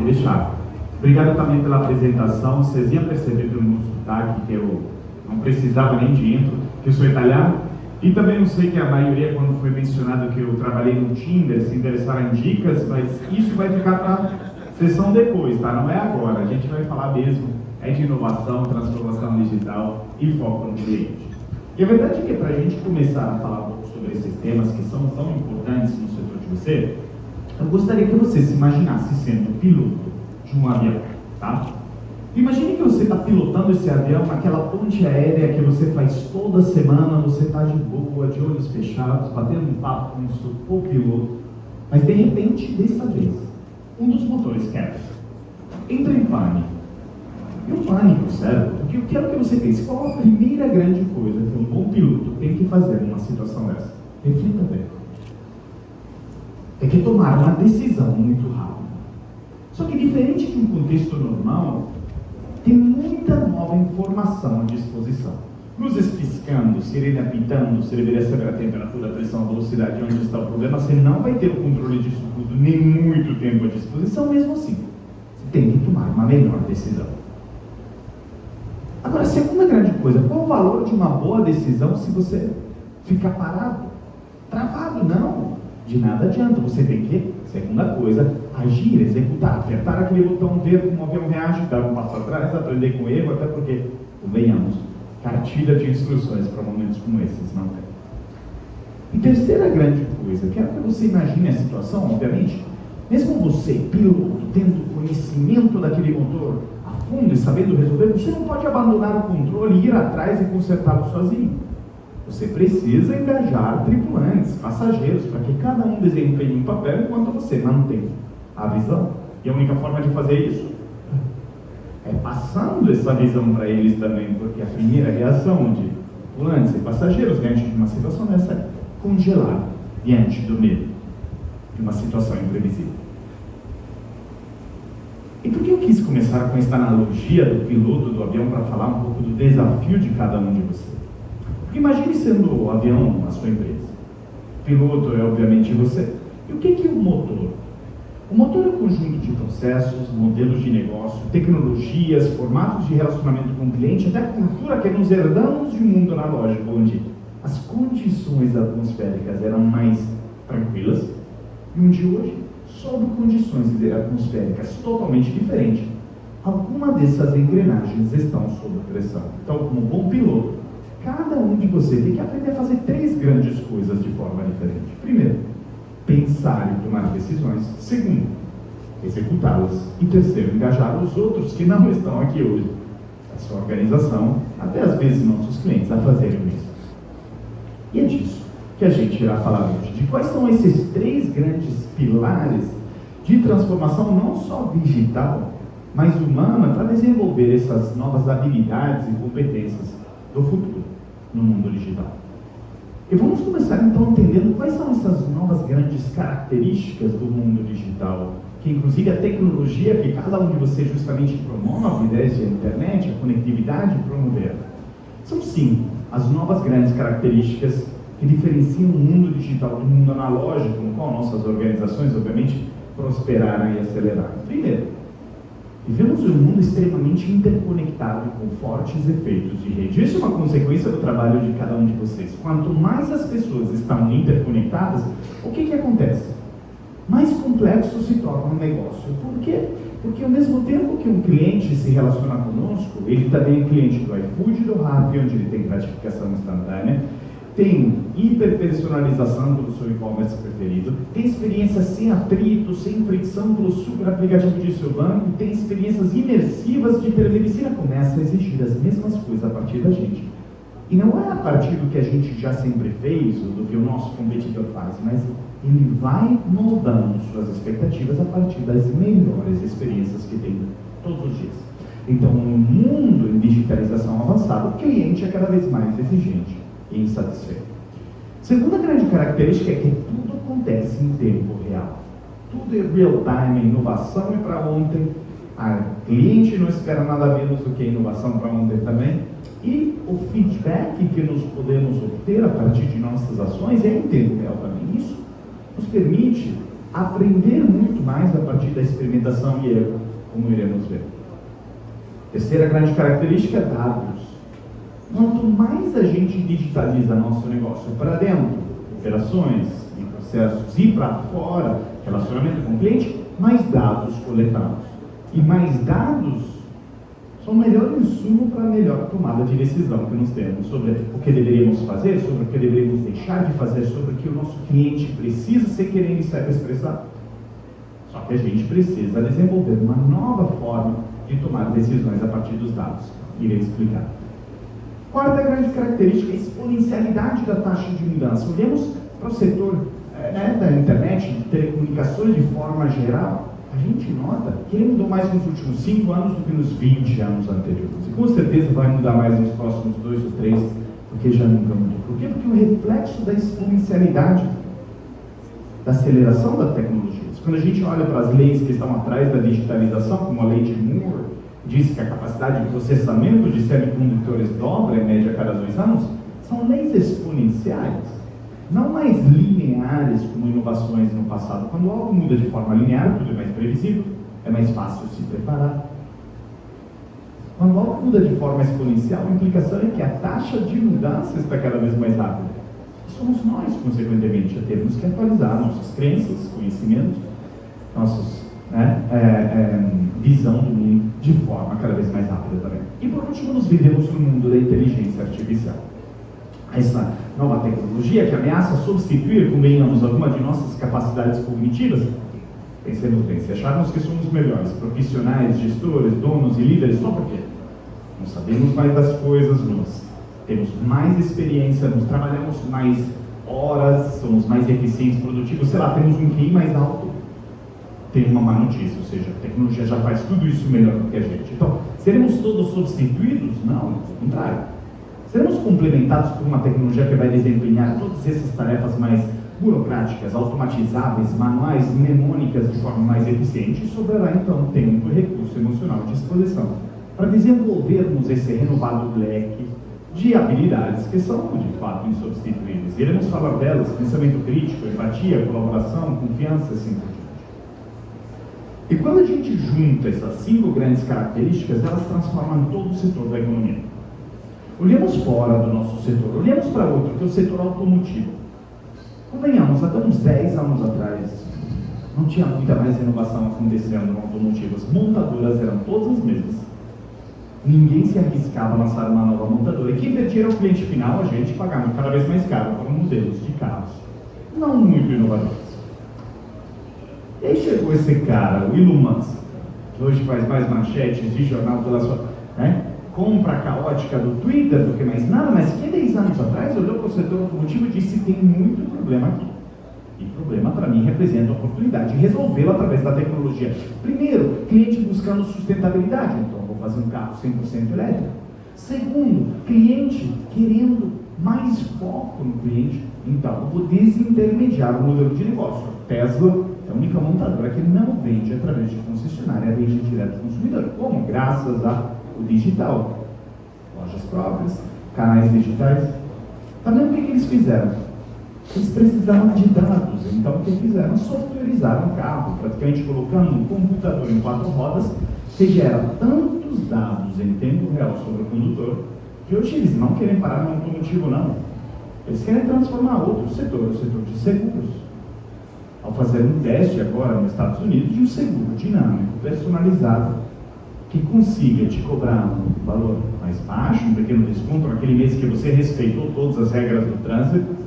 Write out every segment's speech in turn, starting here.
Pode deixar. Obrigado também pela apresentação. Vocês iam perceber pelo meu sotaque que eu não precisava nem de intro, que eu sou italiano. E também não sei que a maioria, quando foi mencionado que eu trabalhei no Tinder, se interessaram em dicas, mas isso vai ficar para a sessão depois, tá? Não é agora. A gente vai falar mesmo de inovação, transformação digital e foco no cliente. E a verdade é que para a gente começar a falar um pouco sobre esses temas que são tão importantes no setor de você, eu gostaria que você se imaginasse sendo piloto de um avião, tá? Imagine que você está pilotando esse avião naquela ponte aérea que você faz toda semana, você está de boa, de olhos fechados, batendo um papo com o seu copiloto, mas de repente, dessa vez, um dos motores quebra. Entra em pânico. E o pânico, certo? Porque eu quero que você pense, qual a primeira grande coisa que um bom piloto tem que fazer numa situação dessa? Reflita bem. Tem que tomar uma decisão muito rápida. Só que diferente de um contexto normal, tem muita nova informação à disposição. Luzes piscando, sirene apitando, você deveria saber a temperatura, a pressão, a velocidade, onde está o problema, você não vai ter o controle disso tudo, nem muito tempo à disposição, mesmo assim. Você tem que tomar uma melhor decisão. Agora, a segunda grande coisa, qual o valor de uma boa decisão se você ficar parado? Travado, não. De nada adianta, você tem que, segunda coisa, agir, executar, apertar aquele botão, ver como o avião reage, dar um passo atrás, aprender com o erro, até porque, convenhamos, cartilha de instruções para momentos como esses não tem. E terceira grande coisa, quero que você imagine a situação, obviamente, mesmo você, piloto, tendo conhecimento daquele motor a fundo e sabendo resolver, você não pode abandonar o controle e ir atrás e consertá-lo sozinho. Você precisa engajar tripulantes, passageiros, para que cada um desempenhe um papel enquanto você mantém a visão. E a única forma de fazer isso é passando essa visão para eles também, porque a primeira reação de tripulantes e passageiros diante de uma situação dessa é congelar diante do medo de uma situação imprevisível. E por que eu quis começar com essa analogia do piloto do avião para falar um pouco do desafio de cada um de vocês? Porque imagine sendo o avião a sua empresa. O piloto é obviamente você. E o que é o motor? O motor é um conjunto de processos, modelos de negócio, tecnologias, formatos de relacionamento com o cliente, até a cultura que nos herdamos de um mundo analógico, onde as condições atmosféricas eram mais tranquilas, e onde hoje, sob condições atmosféricas totalmente diferentes, alguma dessas engrenagens estão sob pressão. Então, como bom piloto, cada um de vocês tem que aprender a fazer três grandes coisas de forma diferente. Primeiro, pensar e tomar decisões. Segundo, executá-las. E terceiro, engajar os outros que não estão aqui hoje, a sua organização, até às vezes nossos clientes, a fazerem isso. E é disso que a gente irá falar hoje, de quais são esses três grandes pilares de transformação, não só digital, mas humana, para desenvolver essas novas habilidades e competências do futuro no mundo digital. E vamos começar então entendendo quais são essas novas grandes características do mundo digital, que inclusive a tecnologia que cada um de vocês justamente promove, desde a internet, a conectividade, promover. São sim as novas grandes características que diferenciam o mundo digital do mundo analógico, no qual nossas organizações, obviamente, prosperaram e aceleraram. Primeiro, vivemos um mundo extremamente interconectado com fortes efeitos de rede. Isso é uma consequência do trabalho de cada um de vocês. Quanto mais as pessoas estão interconectadas, o que acontece? Mais complexo se torna um negócio. Por quê? Porque ao mesmo tempo que um cliente se relaciona conosco, ele também é cliente do iFood e do Rappi, onde ele tem gratificação instantânea, tem hiperpersonalização pelo seu e-commerce preferido, tem experiências sem atrito, sem fricção pelo super aplicativo de seu banco, tem experiências imersivas de telemedicina, começa a exigir as mesmas coisas a partir da gente. E não é a partir do que a gente já sempre fez, ou do que o nosso competidor faz, mas ele vai moldando suas expectativas a partir das melhores experiências que tem todos os dias. Então, no mundo em digitalização avançada, o cliente é cada vez mais exigente e insatisfeito. Segunda grande característica é que tudo acontece em tempo real. Tudo é real time, inovação e para ontem. A cliente não espera nada menos do que inovação para ontem também. E o feedback que nós podemos obter a partir de nossas ações é em tempo real também. Isso nos permite aprender muito mais a partir da experimentação e erro, como iremos ver. Terceira grande característica, dados. Quanto mais a gente digitaliza nosso negócio para dentro, operações e processos, e para fora, relacionamento com o cliente, mais dados coletados. E mais dados são o melhor insumo para a melhor tomada de decisão que nós temos sobre o que deveríamos fazer, sobre o que deveríamos deixar de fazer, sobre o que o nosso cliente precisa ser querendo e saiba expressar. Só que a gente precisa desenvolver uma nova forma de tomar decisões a partir dos dados. Irei explicar. Quarta grande característica, a exponencialidade da taxa de mudança. Olhamos para o setor da internet, de telecomunicações de forma geral, a gente nota que ele mudou mais nos últimos 5 anos do que nos 20 anos anteriores. E com certeza vai mudar mais nos próximos 2 ou 3, porque já nunca mudou. Por quê? Porque o reflexo da exponencialidade, da aceleração da tecnologia. Quando a gente olha para as leis que estão atrás da digitalização, como a lei de Moore, diz que a capacidade de processamento de semicondutores dobra em média a cada 2 anos, são leis exponenciais, não mais lineares como inovações no passado. Quando algo muda de forma linear, tudo é mais previsível, é mais fácil se preparar. Quando algo muda de forma exponencial, a implicação é que a taxa de mudança está cada vez mais rápida. E somos nós, consequentemente, a termos que atualizar nossas crenças, conhecimentos, nossas visão do mundo de forma cada vez mais rápida também. E por último, nós vivemos no mundo da inteligência artificial. Essa nova tecnologia que ameaça substituir, convenhamos, alguma de nossas capacidades cognitivas. Pensemos bem, se acharmos que somos melhores profissionais, gestores, donos e líderes, só porque não sabemos mais das coisas, nós temos mais experiência, nós trabalhamos mais horas, somos mais eficientes, produtivos, sei lá, temos um QI mais alto, tem uma má notícia, ou seja, a tecnologia já faz tudo isso melhor do que a gente. Então, seremos todos substituídos? Não, ao contrário. Seremos complementados por uma tecnologia que vai desempenhar todas essas tarefas mais burocráticas, automatizáveis, manuais, mnemônicas de forma mais eficiente, e sobrará então tempo e recurso emocional de disposição para desenvolvermos esse renovado leque de habilidades que são, de fato, insubstituíveis. Iremos falar delas: pensamento crítico, empatia, colaboração, confiança, assim por diante. E quando a gente junta essas 5 grandes características, elas transformam todo o setor da economia. Olhamos fora do nosso setor, olhamos para outro, que é o setor automotivo. Convenhamos, até uns 10 anos atrás, não tinha muita mais inovação acontecendo no automotivo. As montadoras eram todas as mesmas. Ninguém se arriscava a lançar uma nova montadora. E quem perdia era o cliente final, a gente pagava cada vez mais caro para modelos de carros não muito inovadores. E aí chegou esse cara, o Elon Musk, que hoje faz mais manchetes de jornal pela sua compra caótica do Twitter do que mais nada, mas que 10 anos atrás olhou para o setor automotivo e disse: tem muito problema aqui. E problema, para mim, representa a oportunidade de resolvê-lo através da tecnologia. Primeiro, cliente buscando sustentabilidade, então eu vou fazer um carro 100% elétrico. Segundo, cliente querendo mais foco no cliente, então eu vou desintermediar o modelo de negócio. Tesla é a única montadora que não vende através de concessionária, vende direto ao consumidor. Como? Graças ao digital. Lojas próprias, canais digitais. Também o que eles fizeram? Eles precisavam de dados, então o que fizeram? Softwareizaram o carro, praticamente colocando um computador em 4 rodas que gera tantos dados em tempo real sobre o condutor, que hoje eles não querem parar no automotivo, não. Eles querem transformar outro setor, o setor de seguros. Ao fazer um teste agora nos Estados Unidos de um seguro dinâmico, personalizado, que consiga te cobrar um valor mais baixo, um pequeno desconto naquele mês que você respeitou todas as regras do trânsito,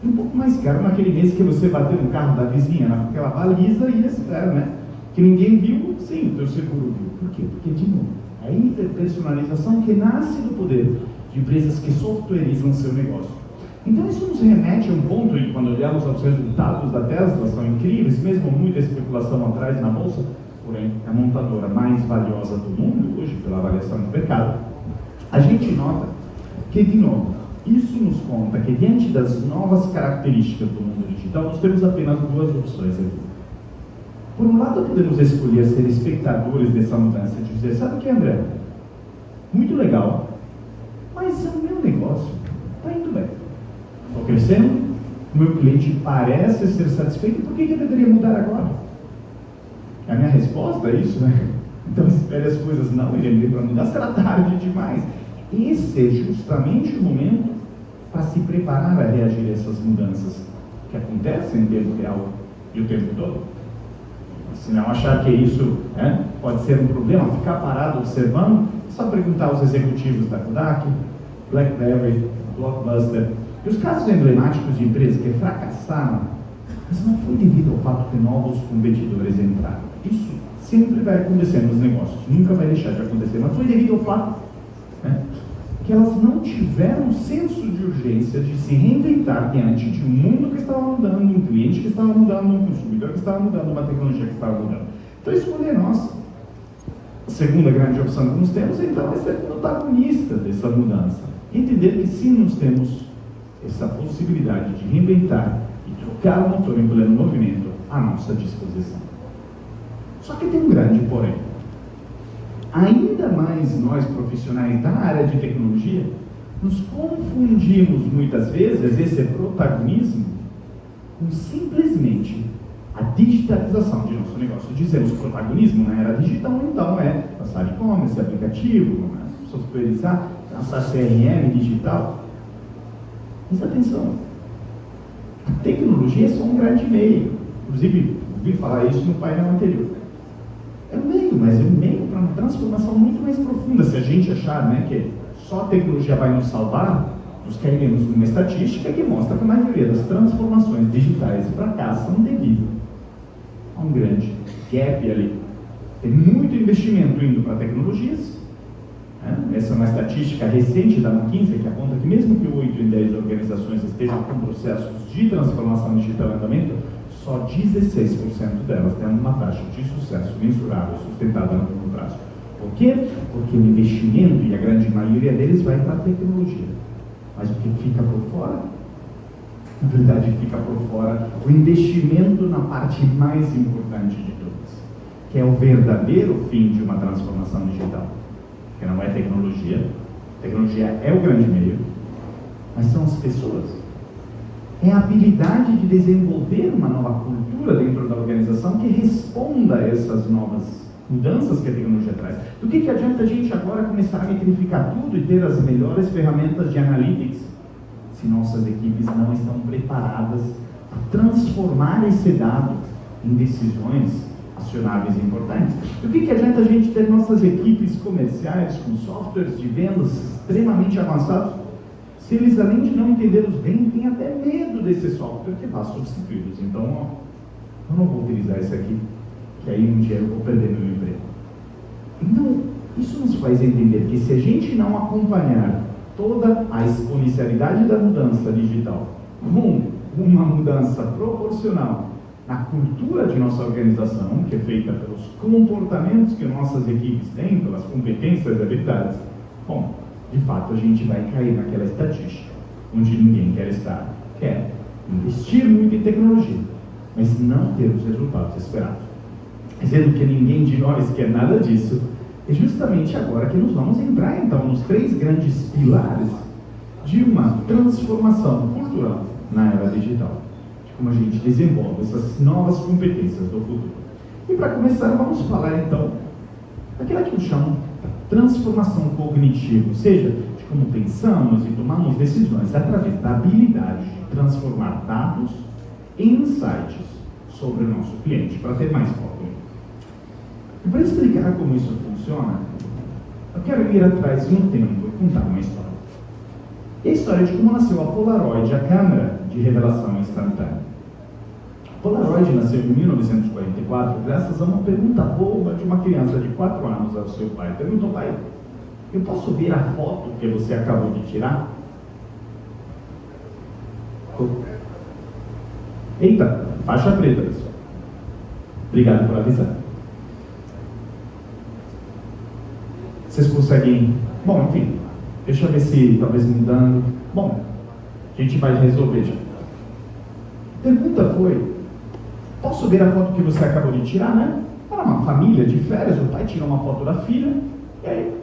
e um pouco mais caro naquele mês que você bateu no carro da vizinha, naquela baliza e espera, né? Que ninguém viu, sim, o teu seguro viu. Por quê? Porque, de novo, é a hiperpersonalização que nasce do poder de empresas que softwareizam seu negócio. Então isso nos remete a um ponto, e quando olhamos os resultados da Tesla, são incríveis, mesmo muita especulação atrás na bolsa, porém a montadora mais valiosa do mundo, hoje pela avaliação do mercado, a gente nota que, de novo, isso nos conta que diante das novas características do mundo digital, nós temos apenas 2 opções aqui. Por um lado, podemos escolher ser espectadores dessa mudança, de dizer: sabe o que, André? Muito legal, mas o meu negócio está indo bem. Estou crescendo, O meu cliente parece ser satisfeito, por que eu deveria mudar agora? É a minha resposta a isso, né? Então espere as coisas não irem para mudar, será tarde demais. Esse é justamente o momento para se preparar a reagir a essas mudanças que acontecem em tempo real e o tempo todo. Se não achar que isso pode ser um problema, ficar parado observando, é só perguntar aos executivos da Kodak, BlackBerry, Blockbuster, e os casos emblemáticos de empresas que fracassaram, mas não foi devido ao fato que novos competidores entraram. Isso sempre vai acontecer nos negócios, nunca vai deixar de acontecer, mas foi devido ao fato que elas não tiveram senso de urgência de se reinventar diante de um mundo que estava mudando, um cliente que estava mudando, um consumidor que estava mudando, uma tecnologia que estava mudando. Então a escolha é nossa. A segunda grande opção que nós temos, então, é ser protagonista dessa mudança. Entender que sim, nós temos essa possibilidade de reinventar e trocar o motor em pleno movimento à nossa disposição. Só que tem um grande porém. Ainda mais nós profissionais da área de tecnologia, nos confundimos muitas vezes esse protagonismo com simplesmente a digitalização de nosso negócio. Dizemos protagonismo na era digital, então lançar e-commerce, aplicativo, softwareizar, lançar CRM digital. Mas atenção, a tecnologia é só um grande meio. Inclusive, ouvi falar isso no painel anterior. É um meio, mas é um meio para uma transformação muito mais profunda. Se a gente achar que só a tecnologia vai nos salvar, nós cairemos numa estatística que mostra que a maioria das transformações digitais fracassam devido a um grande gap ali. Tem muito investimento indo para tecnologias. Essa é uma estatística recente da McKinsey que aponta que mesmo que 8 em 10 organizações estejam com processos de transformação digital em andamento, só 16% delas têm uma taxa de sucesso mensurável, sustentada no longo prazo. Por quê? Porque o investimento, e a grande maioria deles, vai para a tecnologia. Mas o que fica por fora? Na verdade, fica por fora o investimento na parte mais importante de todas, que é o verdadeiro fim de uma transformação digital. Que não é tecnologia. Tecnologia é o grande meio, mas são as pessoas. É a habilidade de desenvolver uma nova cultura dentro da organização que responda a essas novas mudanças que a tecnologia traz. Do que adianta a gente agora começar a metrificar tudo e ter as melhores ferramentas de analytics se nossas equipes não estão preparadas a transformar esse dado em decisões acionáveis importantes? Do que adianta a gente ter nossas equipes comerciais com softwares de vendas extremamente avançados se eles, além de não entendê-los bem, têm até medo desse software que vai substituí-los? Então, eu não vou utilizar esse aqui, que aí um dia eu vou perder meu emprego. Então, isso nos faz entender que se a gente não acompanhar toda a exponencialidade da mudança digital com uma mudança proporcional na cultura de nossa organização, que é feita pelos comportamentos que nossas equipes têm, pelas competências e habilidades, bom, de fato a gente vai cair naquela estatística onde ninguém quer estar. Quer investir muito em tecnologia, mas não ter os resultados esperados. Dizendo que ninguém de nós quer nada disso, é justamente agora que nós vamos entrar então nos 3 grandes pilares de uma transformação cultural na era digital, de como a gente desenvolve essas novas competências do futuro. E para começar, vamos falar então daquela que eu chamo de transformação cognitiva, ou seja, de como pensamos e tomamos decisões através da habilidade de transformar dados em insights sobre o nosso cliente, para ter mais foco. E para explicar como isso funciona, eu quero ir atrás no tempo e contar uma história. E a história de como nasceu a Polaroid, a câmera de revelação instantânea. A Polaroid nasceu em 1944 graças a uma pergunta boba de uma criança de 4 anos ao seu pai. Perguntou: pai, eu posso ver a foto que você acabou de tirar? Eita, faixa preta, pessoal. Obrigado por avisar. Vocês conseguem... Bom, enfim, deixa eu ver se talvez mudando... Bom, a gente vai resolver já. A pergunta foi: posso ver a foto que você acabou de tirar, né? Era uma família de férias, o pai tirou uma foto da filha, e aí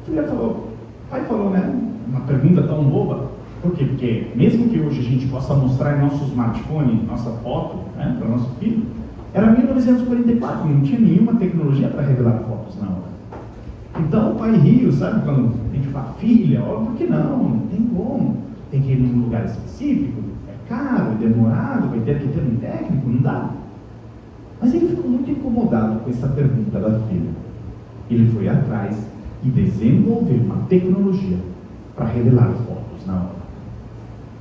a filha falou, o pai falou, né? Uma pergunta tão boba: Por quê? Porque mesmo que hoje a gente possa mostrar em nosso smartphone, nossa foto, né, para o nosso filho, era 1944, não tinha nenhuma tecnologia para revelar fotos na hora. Então o pai riu, sabe, quando a gente fala, filha, óbvio que não tem como. Tem que ir num lugar específico, é caro, é demorado, vai ter que ter um técnico, não dá. Mas ele ficou muito incomodado com essa pergunta da filha. Ele foi atrás e desenvolveu uma tecnologia para revelar fotos na hora.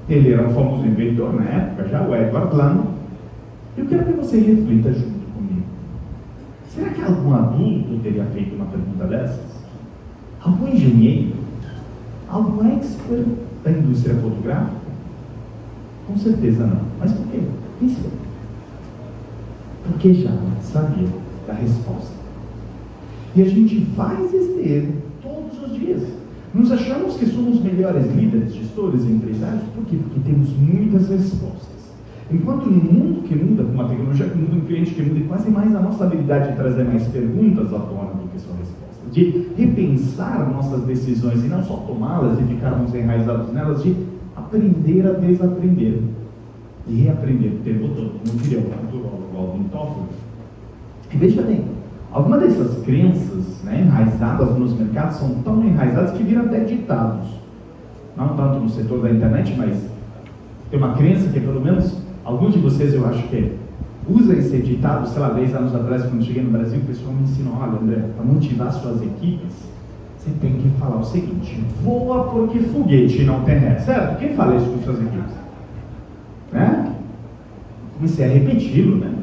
Ele era um famoso inventor na época, já o Edward Land. Eu quero que você reflita junto comigo. Será que algum adulto teria feito uma pergunta dessas? Algum engenheiro? Algum expert da indústria fotográfica? Com certeza não. Mas por quê? Pense bem. Porque já sabia da resposta. E a gente faz este erro todos os dias. Nos achamos que somos melhores líderes, gestores e empresários. Por quê? Porque temos muitas respostas. Enquanto no mundo que muda, com uma tecnologia que muda, um cliente que muda, quase mais a nossa habilidade de trazer mais perguntas à tona do que só respostas, de repensar nossas decisões e não só tomá-las e ficarmos enraizados nelas, de aprender a desaprender e reaprender o tempo todo, como diria o futurólogo Alvin Toffler. E veja bem, algumas dessas crenças, né, enraizadas nos mercados são tão enraizadas que viram até ditados. Não tanto no setor da internet, mas tem uma crença que pelo menos alguns de vocês, eu acho que usa esse ditado, sei lá, 10 anos atrás, quando cheguei no Brasil, o pessoal me ensinou, olha, André, para motivar suas equipes, você tem que falar o seguinte, voa porque foguete não tem ré, certo? Quem fala isso com suas equipes? Né? Comecei a repeti-lo, né?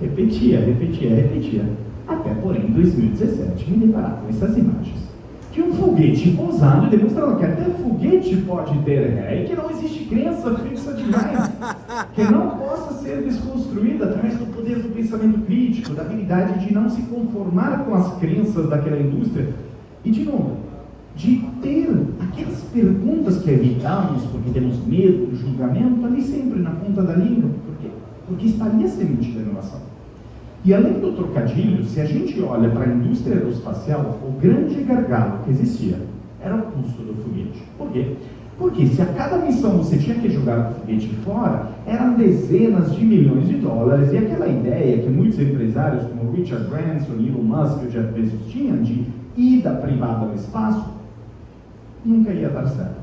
Repetia. Até, porém, em 2017, me deparar com essas imagens. Que um foguete pousando demonstrando que até foguete pode ter ré e que não existe crença fixa demais, que não possa ser desconstruída através do poder do pensamento crítico, da habilidade de não se conformar com as crenças daquela indústria e, de novo, de ter aquelas perguntas que evitamos porque temos medo do julgamento ali sempre na ponta da língua. Por quê? Porque estaria a semente da inovação. E além do trocadilho, se a gente olha para a indústria aeroespacial, o grande gargalo que existia era o custo do foguete. Por quê? Porque se a cada missão você tinha que jogar o foguete fora, eram dezenas de milhões de dólares, e aquela ideia que muitos empresários como Richard Branson, Elon Musk e o Jeff Bezos tinham de ida privada ao espaço, nunca ia dar certo.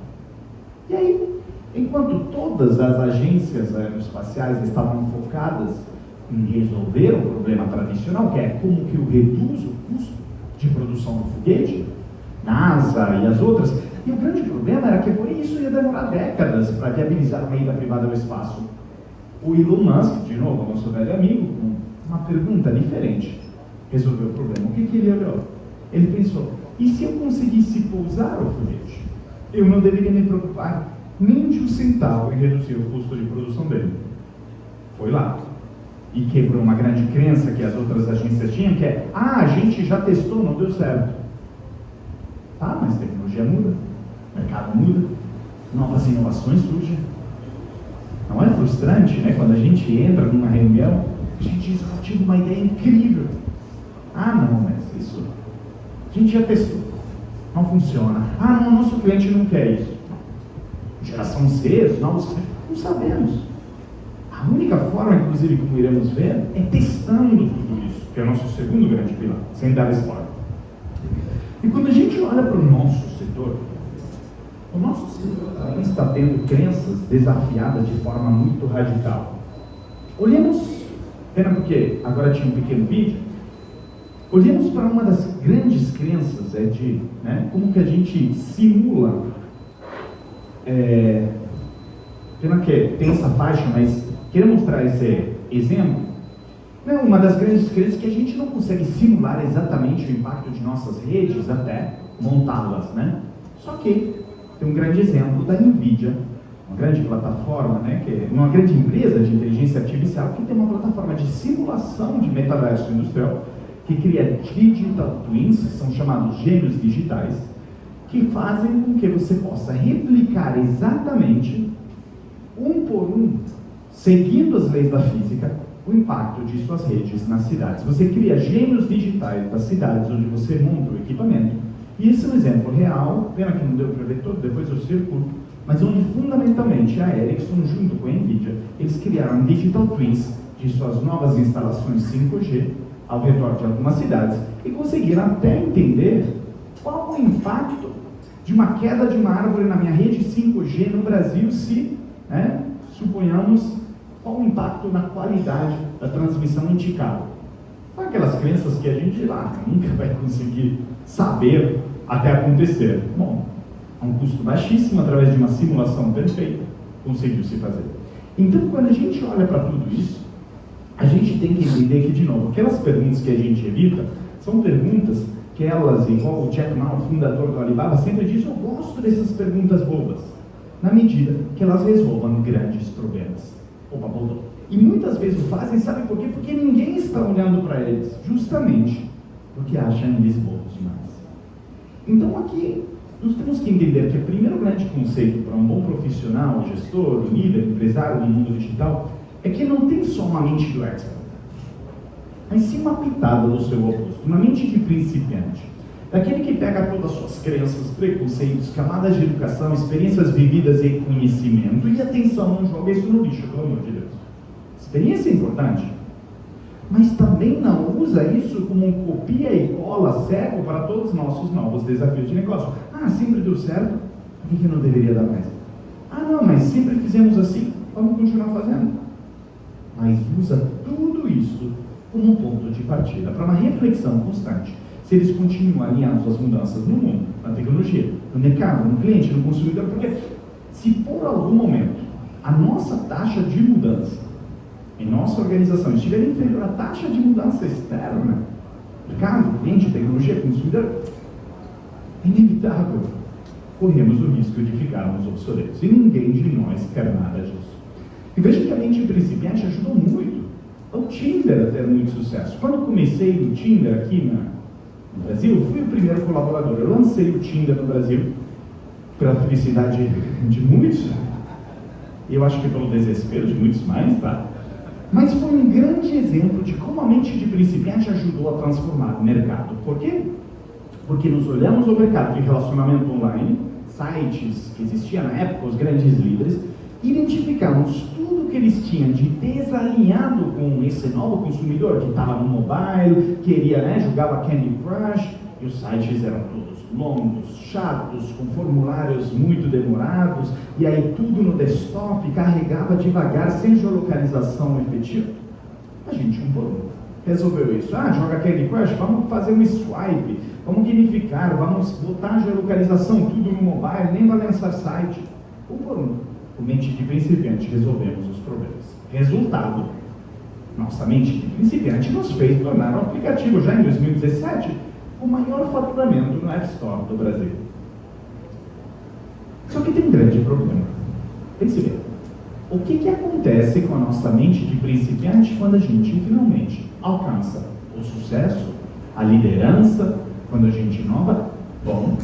E aí, enquanto todas as agências aeroespaciais estavam focadas em resolver o problema tradicional, que é como que eu reduzo o custo de produção do foguete, NASA e as outras, e o grande problema era que por isso ia demorar décadas para viabilizar uma ida privada ao espaço. O Elon Musk, de novo, nosso velho amigo, com uma pergunta diferente, resolveu o problema. O que ele olhou? Ele pensou, e se eu conseguisse pousar o foguete? Eu não deveria me preocupar nem de um centavo em reduzir o custo de produção dele. Foi lá e quebrou uma grande crença que as outras agências tinham, que é, a gente já testou, não deu certo. Tá, mas tecnologia muda, mercado muda, novas inovações surgem. Não é frustrante, né, quando a gente entra numa reunião, a gente diz, eu tive uma ideia incrível. Ah, não, mas isso, a gente já testou, não funciona. Ah, não, nosso cliente não quer isso. Geração C, os novos clientes, não sabemos. A única forma, inclusive, como iremos ver, é testando tudo isso, que é o nosso segundo grande pilar, sem dar spoiler. E quando a gente olha para o nosso setor também está tendo crenças desafiadas de forma muito radical. Olhemos, pena porque agora tinha um pequeno vídeo, olhemos para uma das grandes crenças, como que a gente simula, pena que tem essa faixa, mas quero mostrar esse exemplo. Uma das grandes crenças é que a gente não consegue simular exatamente o impacto de nossas redes até montá-las, né? Só que tem um grande exemplo da NVIDIA, uma grande plataforma, que é uma grande empresa de inteligência artificial que tem uma plataforma de simulação de metaverso industrial que cria digital twins, que são chamados gêmeos digitais, que fazem com que você possa replicar exatamente, um por um, seguindo as leis da física, o impacto de suas redes nas cidades. Você cria gêmeos digitais das cidades onde você monta o equipamento E esse é um exemplo real, pena que não deu para ver todo, depois eu circulo, mas onde fundamentalmente a Ericsson, junto com a NVIDIA, eles criaram digital twins de suas novas instalações 5G ao redor de algumas cidades e conseguiram até entender qual o impacto de uma queda de uma árvore na minha rede 5G no Brasil, se, suponhamos, qual o impacto na qualidade da transmissão em Chicago. São aquelas crenças que a gente lá nunca vai conseguir saber até acontecer. Bom, a um custo baixíssimo, através de uma simulação perfeita, conseguiu se fazer. Então, quando a gente olha para tudo isso, a gente tem que entender que, de novo, aquelas perguntas que a gente evita são perguntas que elas, igual o Jack Ma, o fundador do Alibaba, sempre diz: eu gosto dessas perguntas bobas, na medida que elas resolvam grandes problemas. Opa, voltou. E muitas vezes o fazem, sabe por quê? Porque ninguém está olhando para eles, justamente porque acham eles bobos demais. Então aqui, nós temos que entender que o primeiro grande conceito para um bom profissional, gestor, líder, empresário do mundo digital, é que não tem só uma mente do expert, mas sim uma pitada do seu oposto, uma mente de principiante. Daquele que pega todas as suas crenças, preconceitos, camadas de educação, experiências vividas e conhecimento, e atenção, não joga isso no lixo, pelo amor de Deus. Experiência é importante, mas também não usa isso como um copia e cola cego para todos os nossos novos desafios de negócio. Ah, sempre deu certo, por que não deveria dar mais? Ah, não, mas sempre fizemos assim, vamos continuar fazendo. Mas usa tudo isso como um ponto de partida para uma reflexão constante. Se eles continuam alinhados às mudanças no mundo, na tecnologia, no mercado, no cliente, no consumidor, porque se por algum momento a nossa taxa de mudança em nossa organização estiver inferior à taxa de mudança externa, mercado, cliente, tecnologia, consumidor, é inevitável, corremos o risco de ficarmos obsoletos. E ninguém de nós quer nada disso. E veja que a mente principiante ajudou muito o Tinder a ter muito sucesso. Quando comecei o Tinder aqui no Brasil, fui o primeiro colaborador. Eu lancei o Tinder no Brasil, pela felicidade de muitos, e eu acho que pelo desespero de muitos mais, tá? Mas foi um grande exemplo de como a mente de principiante ajudou a transformar o mercado. Por quê? Porque nos olhamos ao mercado de relacionamento online, sites que existiam na época, os grandes líderes, identificamos tudo que eles tinham de desalinhado com esse novo consumidor que estava no mobile, queria, jogava Candy Crush, e os sites eram todos longos, chatos, com formulários muito demorados, e aí tudo no desktop, carregava devagar, sem geolocalização efetiva. A gente, um por um, resolveu isso. Ah, joga Candy Crush, vamos fazer um swipe, vamos gamificar, vamos botar geolocalização, tudo no mobile, nem vai lançar site. Um por um, com mente de principiante, resolvemos os problemas. Resultado, nossa mente de principiante nos fez tornar o aplicativo, já em 2017, o maior faturamento no App Store do Brasil. Só que tem um grande problema. Pense bem, o que acontece com a nossa mente de principiante quando a gente finalmente alcança o sucesso, a liderança, quando a gente inova? Bom,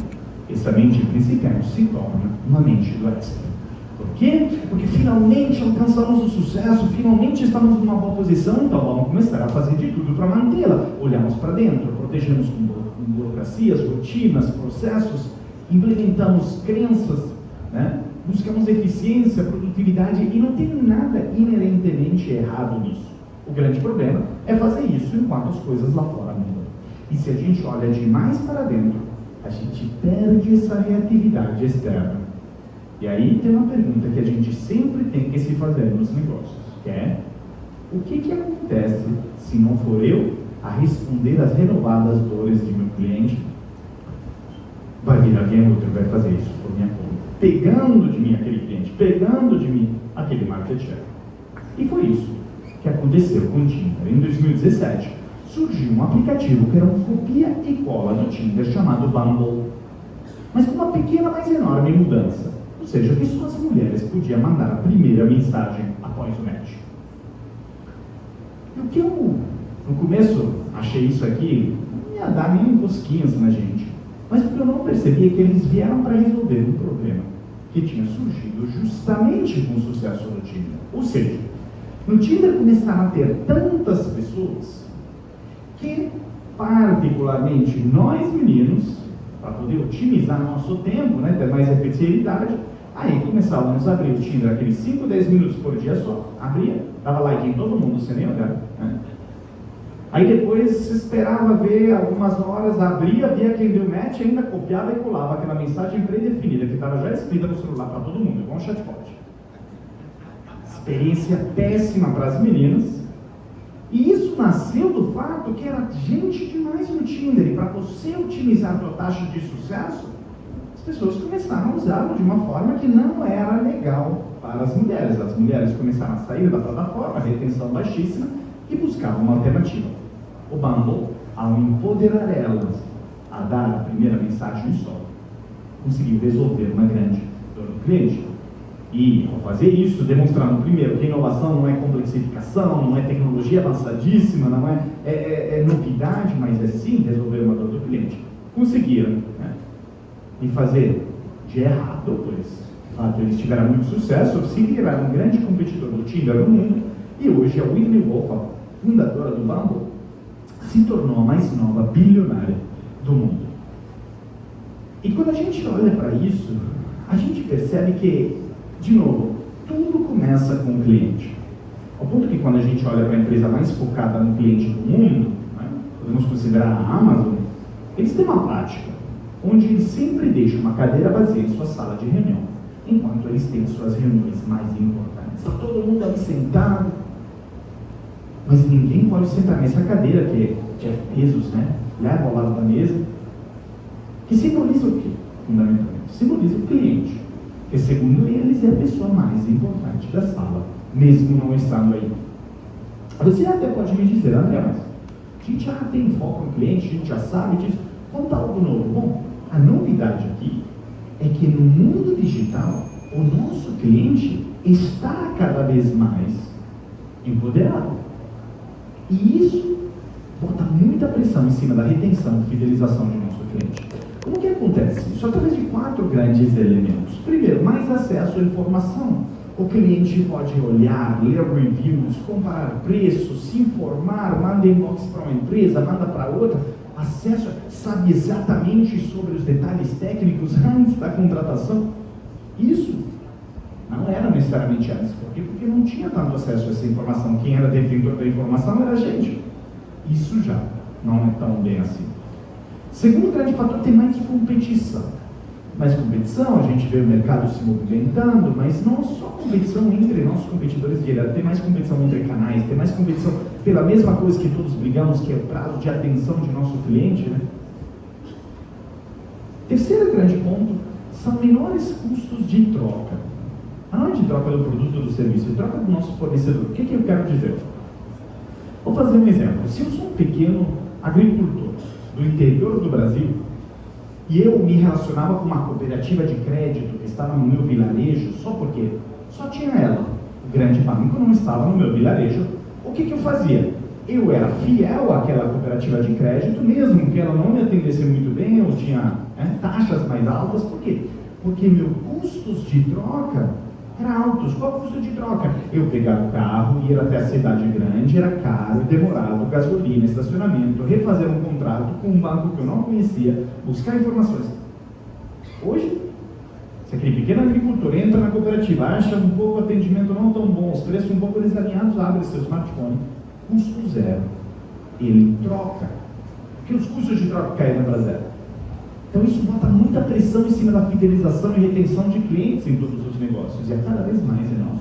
essa mente de principiante se torna uma mente do expert. Por quê? Porque finalmente alcançamos o sucesso, finalmente estamos numa boa posição, então vamos começar a fazer de tudo para mantê-la. Olhamos para dentro, protegemos com burocracias, rotinas, processos, implementamos crenças, buscamos eficiência, produtividade, e não tem nada inerentemente errado nisso. O grande problema é fazer isso enquanto as coisas lá fora mudam. E se a gente olha demais para dentro, a gente perde essa reatividade externa. E aí tem uma pergunta que a gente sempre tem que se fazer nos negócios, que é: o que acontece se não for eu a responder às renovadas dores de meu cliente? Vai vir alguém outro que vai fazer isso por minha conta, pegando de mim aquele cliente, pegando de mim aquele market share. E foi isso que aconteceu com o Tinder. Em 2017, surgiu um aplicativo que era uma copia e cola do Tinder, chamado Bumble, mas com uma pequena, mas enorme mudança. Ou seja, que só as mulheres podiam mandar a primeira mensagem após o match. E o que eu, no começo, achei isso aqui, não ia dar nem cosquinhas na gente. Mas o que eu não percebi é que eles vieram para resolver um problema que tinha surgido justamente com o sucesso do Tinder. Ou seja, no Tinder começaram a ter tantas pessoas que, particularmente nós meninos, para poder otimizar nosso tempo, né, ter mais efetividade. Aí começávamos a abrir o Tinder aqueles 5, 10 minutos por dia só, abria, dava like em todo mundo, sem nem olhar, né? Aí depois esperava ver algumas horas, abria, via quem deu match, ainda copiava e colava aquela mensagem pré-definida, que estava já escrita no celular para todo mundo, igual um chatbot. Experiência péssima para as meninas. E isso nasceu do fato que era gente demais no Tinder, e para você otimizar a sua taxa de sucesso, as pessoas começaram a usá-lo de uma forma que não era legal para as mulheres. As mulheres começaram a sair da plataforma, retenção baixíssima, e buscavam uma alternativa. O Bumble, ao empoderar elas a dar a primeira mensagem só, conseguiu resolver uma grande dor do cliente. E, ao fazer isso, demonstrando primeiro que a inovação não é complexificação, não é tecnologia avançadíssima, não é novidade, mas é sim resolver uma dor do cliente. Conseguiram, né? E fazer de errado, pois, de fato, eles tiveram muito sucesso, se viraram um grande competidor do Tinder no mundo, e hoje a Whitney Wolfe, a fundadora do Bumble, se tornou a mais nova bilionária do mundo. E quando a gente olha para isso, a gente percebe que, de novo, tudo começa com o cliente. Ao ponto que quando a gente olha para a empresa mais focada no cliente do mundo, né, podemos considerar a Amazon, eles têm uma prática onde eles sempre deixam uma cadeira vazia em sua sala de reunião, enquanto eles têm suas reuniões mais importantes. Está todo mundo ali sentado, mas ninguém pode sentar nessa cadeira que Jeff Bezos, né, leva ao lado da mesa, que simboliza o quê? Fundamentalmente, simboliza o cliente, que segundo eles é a pessoa mais importante da sala, mesmo não estando aí. Você até pode me dizer, André, mas a gente já tem foco no cliente, a gente já sabe disso, conta algo novo. Bom, a novidade aqui é que no mundo digital, o nosso cliente está cada vez mais empoderado. E isso bota muita pressão em cima da retenção e fidelização de nosso cliente. Como que acontece isso? Através de 4 grandes elementos. Primeiro, mais acesso à informação. O cliente pode olhar, ler reviews, comparar preços, se informar, manda inbox para uma empresa, manda para outra, acesso, sabe exatamente sobre os detalhes técnicos antes da contratação. Isso não era necessariamente antes. Por quê? Porque não tinha tanto acesso a essa informação. Quem era detentor da informação era a gente. Isso já não é tão bem assim. Segundo grande fator, tem mais competição. Mais competição, a gente vê o mercado se movimentando, mas não só competição entre nossos competidores diretos, tem mais competição entre canais, tem mais competição pela mesma coisa que todos brigamos, que é o prazo de atenção de nosso cliente, né? Terceiro grande ponto, são menores custos de troca. Não é de troca do produto ou do serviço, de troca do nosso fornecedor. O que eu quero dizer? Vou fazer um exemplo. Se eu sou um pequeno agricultor do interior do Brasil, e eu me relacionava com uma cooperativa de crédito que estava no meu vilarejo, só porque só tinha ela, o grande banco não estava no meu vilarejo, o que eu fazia? Eu era fiel àquela cooperativa de crédito, mesmo que ela não me atendesse muito bem, eu tinha taxas mais altas, por quê? Porque meus custos de troca eram altos. Qual o custo de troca? Eu pegar o carro, ir até a cidade grande, era caro, demorado, gasolina, estacionamento, refazer um contrato com um banco que eu não conhecia, buscar informações. Hoje, se aquele pequeno agricultor entra na cooperativa, acha um pouco o atendimento não tão bom, os preços um pouco desalinhados, abre seu smartphone, custo zero. Ele troca, porque os custos de troca caíram para zero. Então isso bota muita pressão em cima da fidelização e retenção de clientes em todos os negócios, e é cada vez mais em nós.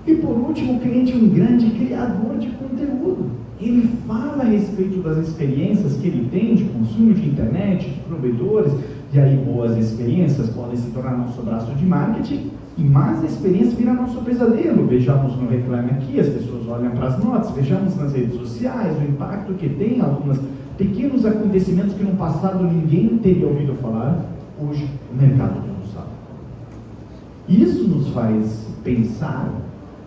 E por último, o cliente é um grande criador de conteúdo. Ele fala a respeito das experiências que ele tem de consumo de internet, de provedores, e aí boas experiências podem se tornar nosso braço de marketing, e más experiências viram nosso pesadelo. Vejamos no Reclame Aqui, as pessoas olham para as notas, vejamos nas redes sociais o impacto que tem algumas pequenos acontecimentos que no passado ninguém teria ouvido falar, hoje o mercado todo sabe. Isso nos faz pensar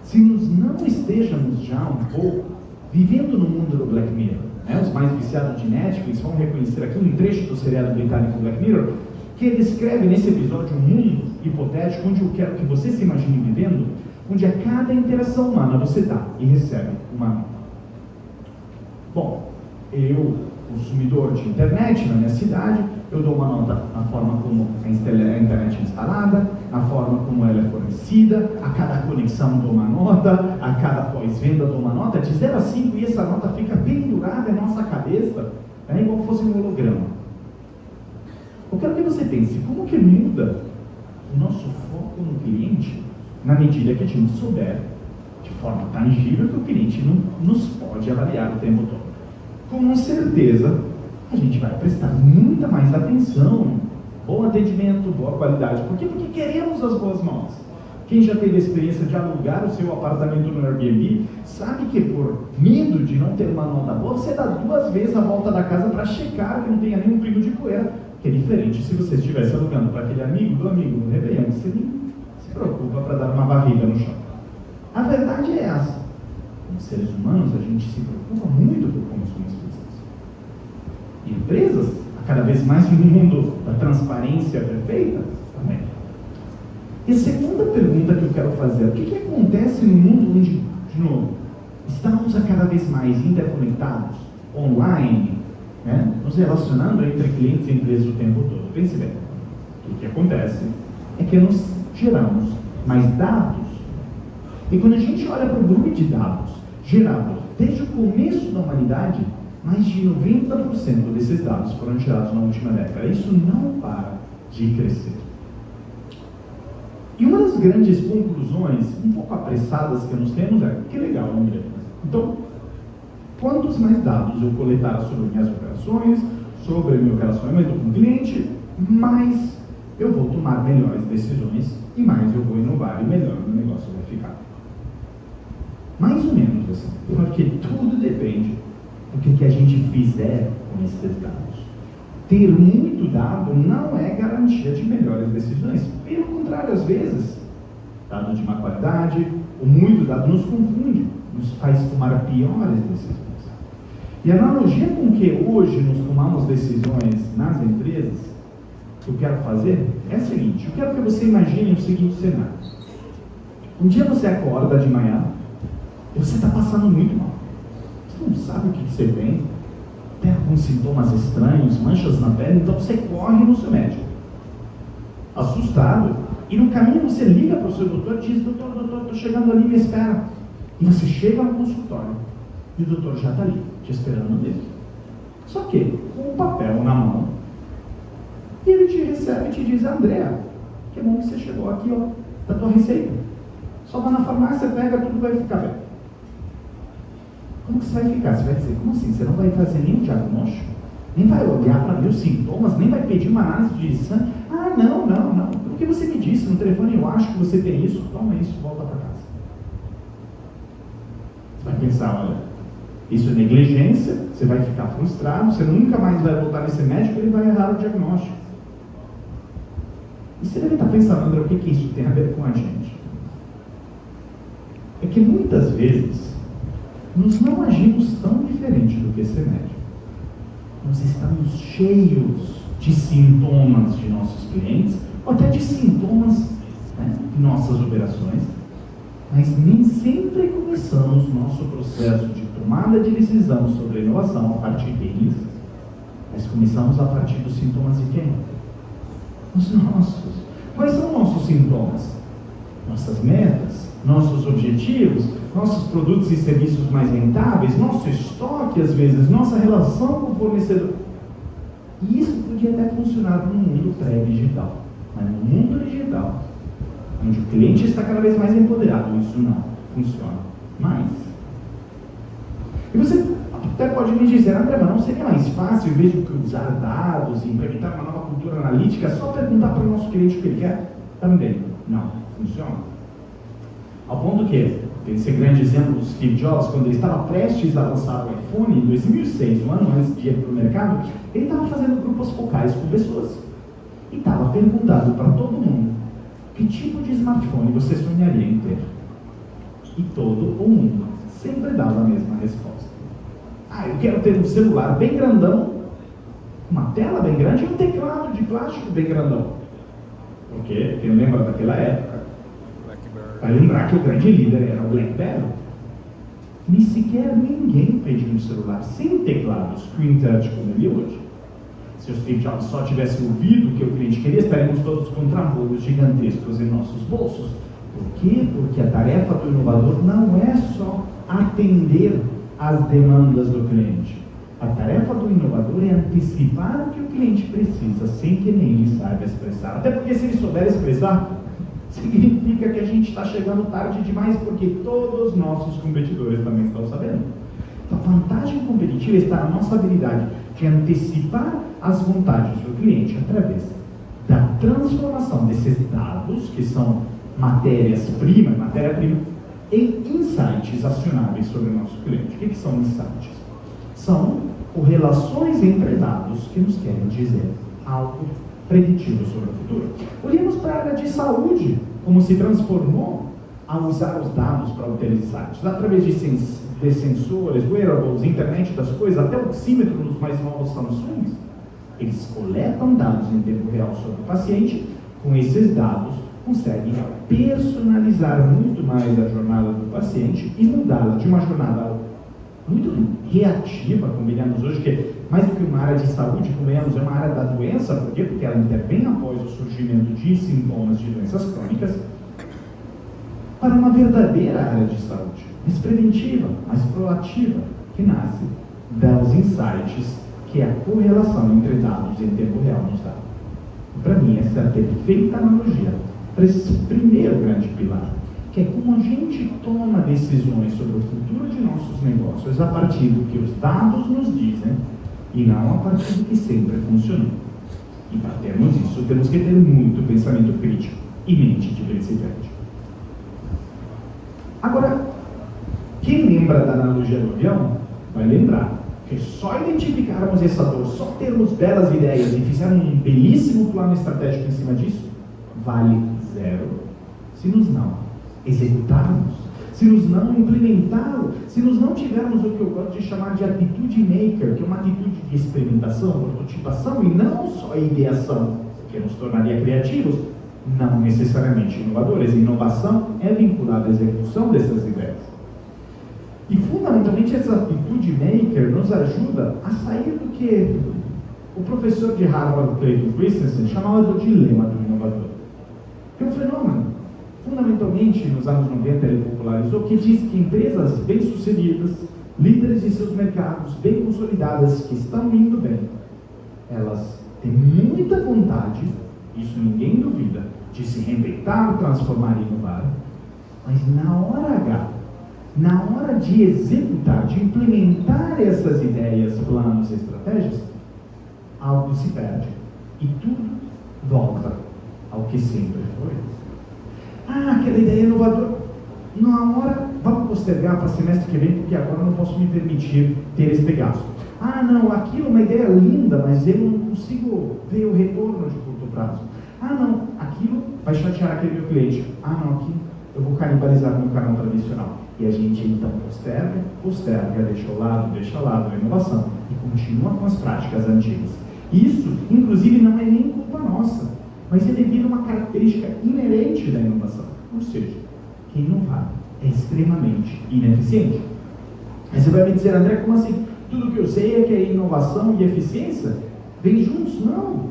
se nós não estejamos já um pouco vivendo no mundo do Black Mirror. Os mais viciados de Netflix vão reconhecer aqui um trecho do seriado britânico Black Mirror, que descreve nesse episódio um mundo hipotético onde eu quero que você se imagine vivendo, onde a cada interação humana você dá e recebe uma nota. Bom, eu consumidor de internet na minha cidade, eu dou uma nota na forma como a internet é instalada, na forma como ela é fornecida, a cada conexão dou uma nota, a cada pós-venda dou uma nota, de 0 a 5, e essa nota fica pendurada na nossa cabeça, igual fosse um holograma. Eu quero que você pense, como que muda o nosso foco no cliente na medida que a gente souber, de forma tangível, que o cliente não nos pode avaliar o tempo todo. Com certeza, a gente vai prestar muita mais atenção, bom atendimento, boa qualidade. Por quê? Porque queremos as boas notas. Quem já teve a experiência de alugar o seu apartamento no Airbnb, sabe que por medo de não ter uma nota boa, você dá 2 vezes a volta da casa para checar que não tenha nenhum pingo de poeira, que é diferente se você estivesse alugando para aquele amigo do amigo no Réveillon, você nem se preocupa para dar uma varrida no chão. A verdade é essa. Como seres humanos, a gente se preocupa muito por como somos vistos. E empresas, cada vez mais no mundo da transparência perfeita, também. E a segunda pergunta que eu quero fazer, o que acontece no mundo onde, de novo, estamos a cada vez mais interconectados, online, nos relacionando entre clientes e empresas o tempo todo? Pense bem, o que acontece é que nos geramos mais dados. E quando a gente olha para o volume de dados gerado desde o começo da humanidade, mais de 90% desses dados foram gerados na última década. Isso não para de crescer. E uma das grandes conclusões, um pouco apressadas que nós temos é, que legal, não me. Então, quantos mais dados eu coletar sobre minhas operações, sobre meu relacionamento com o cliente, mais eu vou tomar melhores decisões e mais eu vou inovar e melhor o meu negócio vai ficar. Mais ou menos assim, porque tudo depende do que a gente fizer com esses dados. Ter muito dado não é garantia de melhores decisões. Pelo contrário, às vezes, dado de má qualidade, ou muito dado nos confunde, nos faz tomar piores decisões. E a analogia com que hoje nós tomamos decisões nas empresas, que eu quero fazer, é a seguinte: eu quero que você imagine o seguinte cenário. Um dia você acorda de manhã, e você está passando muito mal. Você não sabe o que você tem, tem alguns sintomas estranhos, manchas na pele, então você corre no seu médico, assustado, e no caminho você liga para o seu doutor e diz: doutor, estou chegando ali, me espera. E você chega no consultório, e o doutor já está ali, te esperando dentro. Só que, com o papel na mão, ele te recebe e te diz: André, que bom que você chegou aqui, ó, da tua receita. Só vai na farmácia, pega, tudo vai ficar bem. Como que você vai ficar? Você vai dizer: como assim? Você não vai fazer nenhum diagnóstico? Nem vai olhar para meus sintomas? Nem vai pedir uma análise de sangue? Ah, não. O que você me disse no telefone, eu acho que você tem isso, toma isso, volta para casa. Você vai pensar: olha, isso é negligência, você vai ficar frustrado, você nunca mais vai voltar nesse médico, ele vai errar o diagnóstico. E você deve estar pensando: André, o que isso tem a ver com a gente? É que muitas vezes nós não agimos tão diferente do que esse médico. Nós estamos cheios de sintomas de nossos clientes, ou até de sintomas de nossas operações, mas nem sempre começamos nosso processo de tomada de decisão sobre a inovação a partir deles, mas começamos a partir dos sintomas de quem? Os nossos. Quais são nossos sintomas? Nossas metas, nossos objetivos, nossos produtos e serviços mais rentáveis, nosso estoque às vezes, nossa relação com o fornecedor. E isso podia até funcionar no mundo pré-digital, mas no mundo digital, onde o cliente está cada vez mais empoderado, isso não funciona mais. E você até pode me dizer: André, mas não seria mais fácil, em vez de usar dados e implementar uma nova cultura analítica, só perguntar para o nosso cliente o que ele quer? Também não funciona. Ao ponto que, tem esse grande exemplo do Steve Jobs, quando ele estava prestes a lançar o iPhone em 2006, um ano antes de ir para o mercado, ele estava fazendo grupos focais com pessoas e estava perguntando para todo mundo: que tipo de smartphone você sonharia em ter? E todo o mundo sempre dava a mesma resposta: ah, eu quero ter um celular bem grandão, uma tela bem grande e um teclado de plástico bem grandão. Porque quem lembra daquela época vai lembrar que o grande líder era o BlackBerry. Nem sequer ninguém pediu um celular sem teclado, screen touch como ele é hoje. Se o Steve Jobs só tivesse ouvido o que o cliente queria, estaríamos todos com trambolhos gigantescos em nossos bolsos. Por quê? Porque a tarefa do inovador não é só atender às demandas do cliente. A tarefa do inovador é antecipar o que o cliente precisa, sem que nem ele saiba expressar. Até porque se ele souber expressar, significa que a gente está chegando tarde demais, porque todos os nossos competidores também estão sabendo. Então, a vantagem competitiva está na nossa habilidade de antecipar as vontades do cliente através da transformação desses dados, que são matéria-prima, em insights acionáveis sobre o nosso cliente. O que são insights? São relações entre dados que nos querem dizer algo preditivo sobre o futuro. Olhemos para a área de saúde, como se transformou ao usar os dados para obter insights, através de sensores, wearables, internet das coisas, até oxímetro nos mais novos Samsungs. Eles coletam dados em tempo real sobre o paciente. Com esses dados, conseguem personalizar muito mais a jornada do paciente e mudá-la de uma jornada muito reativa, convenhamos hoje, que é mais do que uma área de saúde, convenhamos, é uma área da doença. Por quê? Porque ela intervém após o surgimento de sintomas de doenças crônicas, para uma verdadeira área de saúde, mais preventiva, mais proativa, que nasce dos insights, que é a correlação entre dados em tempo real nos dá. Para mim, essa é a perfeita analogia para esse primeiro grande pilar, que é como a gente toma decisões sobre o futuro de nossos negócios a partir do que os dados nos dizem e não a partir do que sempre funcionou. E para termos isso, temos que ter muito pensamento crítico e mente de principiante. Agora, quem lembra da analogia do avião, vai lembrar que só identificarmos essa dor, só termos belas ideias e fizermos um belíssimo plano estratégico em cima disso, vale zero se nos não executarmos, se nos não implementarmos, se nos não tivermos o que eu gosto de chamar de atitude maker, que é uma atitude de experimentação, prototipação e não só ideação, que nos tornaria criativos, não necessariamente inovadores. Inovação é vinculada à execução dessas ideias. E fundamentalmente essa atitude maker nos ajuda a sair do que o professor de Harvard, Clayton Christensen, chamava do dilema do inovador. Que é um fenômeno. Fundamentalmente, nos anos 90, ele popularizou, que diz que empresas bem-sucedidas, líderes de seus mercados, bem consolidadas, que estão indo bem, elas têm muita vontade, isso ninguém duvida, de se reinventar, transformar e inovar, mas na hora H, na hora de executar, de implementar essas ideias, planos e estratégias, algo se perde e tudo volta ao que sempre foi. Aquela ideia inovadora, na hora, vamos postergar para semestre que vem, porque agora não posso me permitir ter este gasto. Não, aquilo é uma ideia linda, mas eu não consigo ver o retorno de curto prazo. Não, aquilo vai chatear aquele meu cliente. Não, aqui eu vou canibalizar meu canal tradicional. E a gente então posterga, deixa ao lado a inovação e continua com as práticas antigas. Isso, inclusive, não é nem culpa nossa, mas é devido a uma característica inerente da inovação. Ou seja, quem inovar é extremamente ineficiente. Aí você vai me dizer, André, como assim? Tudo que eu sei é que a inovação e a eficiência vêm juntos? Não.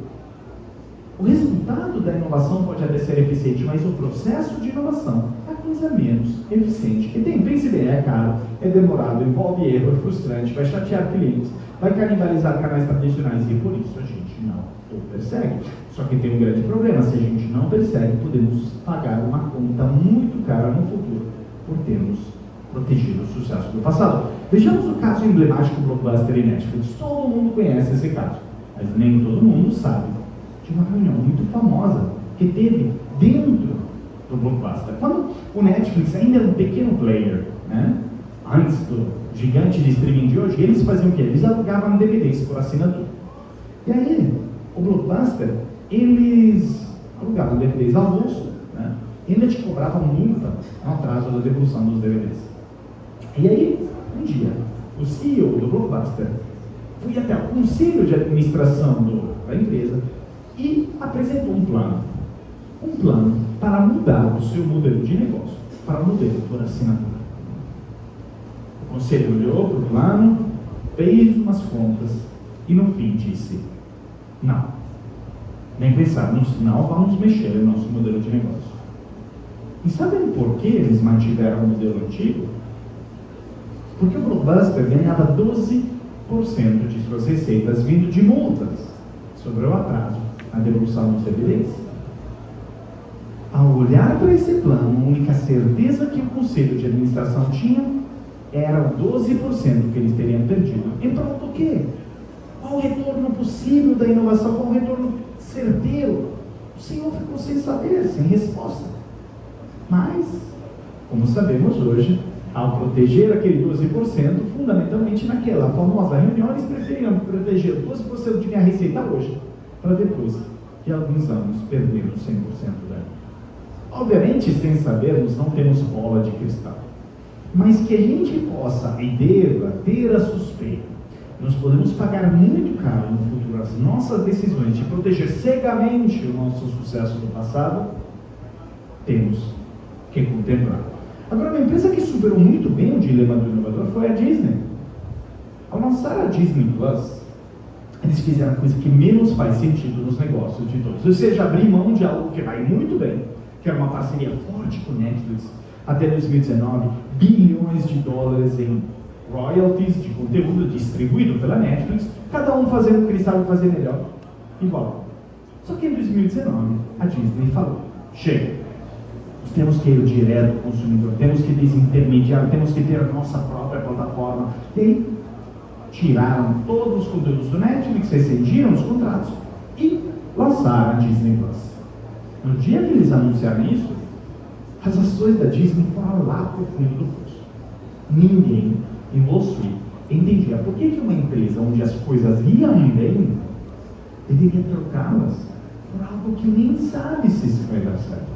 O resultado da inovação pode até ser eficiente, mas o processo de inovação é a coisa menos eficiente que tem. Pense bem, é caro, é demorado, envolve erro, é frustrante, vai chatear clientes, vai canibalizar canais tradicionais e por isso a gente não o persegue. Só que tem um grande problema, se a gente não persegue, podemos pagar uma conta muito cara no futuro por termos protegido o sucesso do passado. Vejamos o caso emblemático Blockbuster e Netflix. Todo mundo conhece esse caso, mas nem todo mundo sabe de uma reunião muito famosa que teve dentro do Blockbuster. Quando o Netflix ainda era um pequeno player, né? Antes do gigante de streaming de hoje, eles faziam o quê? Eles alugavam DVDs por assinatura. E aí, o Blockbuster, eles alugavam DVDs ao bolso, né? E ainda te cobravam multa no atraso da devolução dos DVDs. E aí, um dia, o CEO do Blockbuster foi até o conselho de administração da empresa e apresentou um plano para mudar o seu modelo de negócio para o modelo por assinatura. O O conselho olhou para o plano, fez umas contas e no fim disse: não, nem pensar, não vamos mexer no nosso modelo de negócio. E sabem por que eles mantiveram o modelo antigo? Porque o Blockbuster ganhava 12% de suas receitas vindo de multas sobre o atraso na devolução dos CBDs. Ao olhar para esse plano, a única certeza que o conselho de administração tinha era o 12% que eles teriam perdido. Em prol do quê? Qual o retorno possível da inovação? Qual o retorno certeiro? O senhor ficou sem saber, sem resposta. Mas, como sabemos hoje, ao proteger aquele 12%, fundamentalmente naquela famosa reunião, eles preferiam proteger 12% de minha receita hoje, para depois, de alguns anos, perder os 100% dela. Obviamente, sem sabermos, não temos bola de cristal. Mas que a gente possa e deva ter a suspeita, nós podemos pagar muito caro no futuro as nossas decisões de proteger cegamente o nosso sucesso do passado, temos que contemplar. Agora, uma empresa que superou muito bem o dilema do inovador foi a Disney. Ao lançar a Disney Plus, eles fizeram a coisa que menos faz sentido nos negócios de todos, ou seja, abrir mão de algo que vai muito bem, que era uma parceria forte com Netflix, até 2019, bilhões de dólares em royalties de conteúdo distribuído pela Netflix, cada um fazendo o que ele sabe fazer melhor, igual. Só que em 2019, a Disney falou: chega, nós temos que ir direto ao consumidor, temos que desintermediar, temos que ter a nossa própria plataforma. E aí, tiraram todos os conteúdos do Netflix, rescindiram os contratos e lançaram a Disney Plus. No dia que eles anunciaram isso, as ações da Disney foram lá para o fundo do poço. Ninguém em Wall Street entendia por que uma empresa onde as coisas iam bem deveria trocá-las por algo que nem sabe se isso vai dar certo.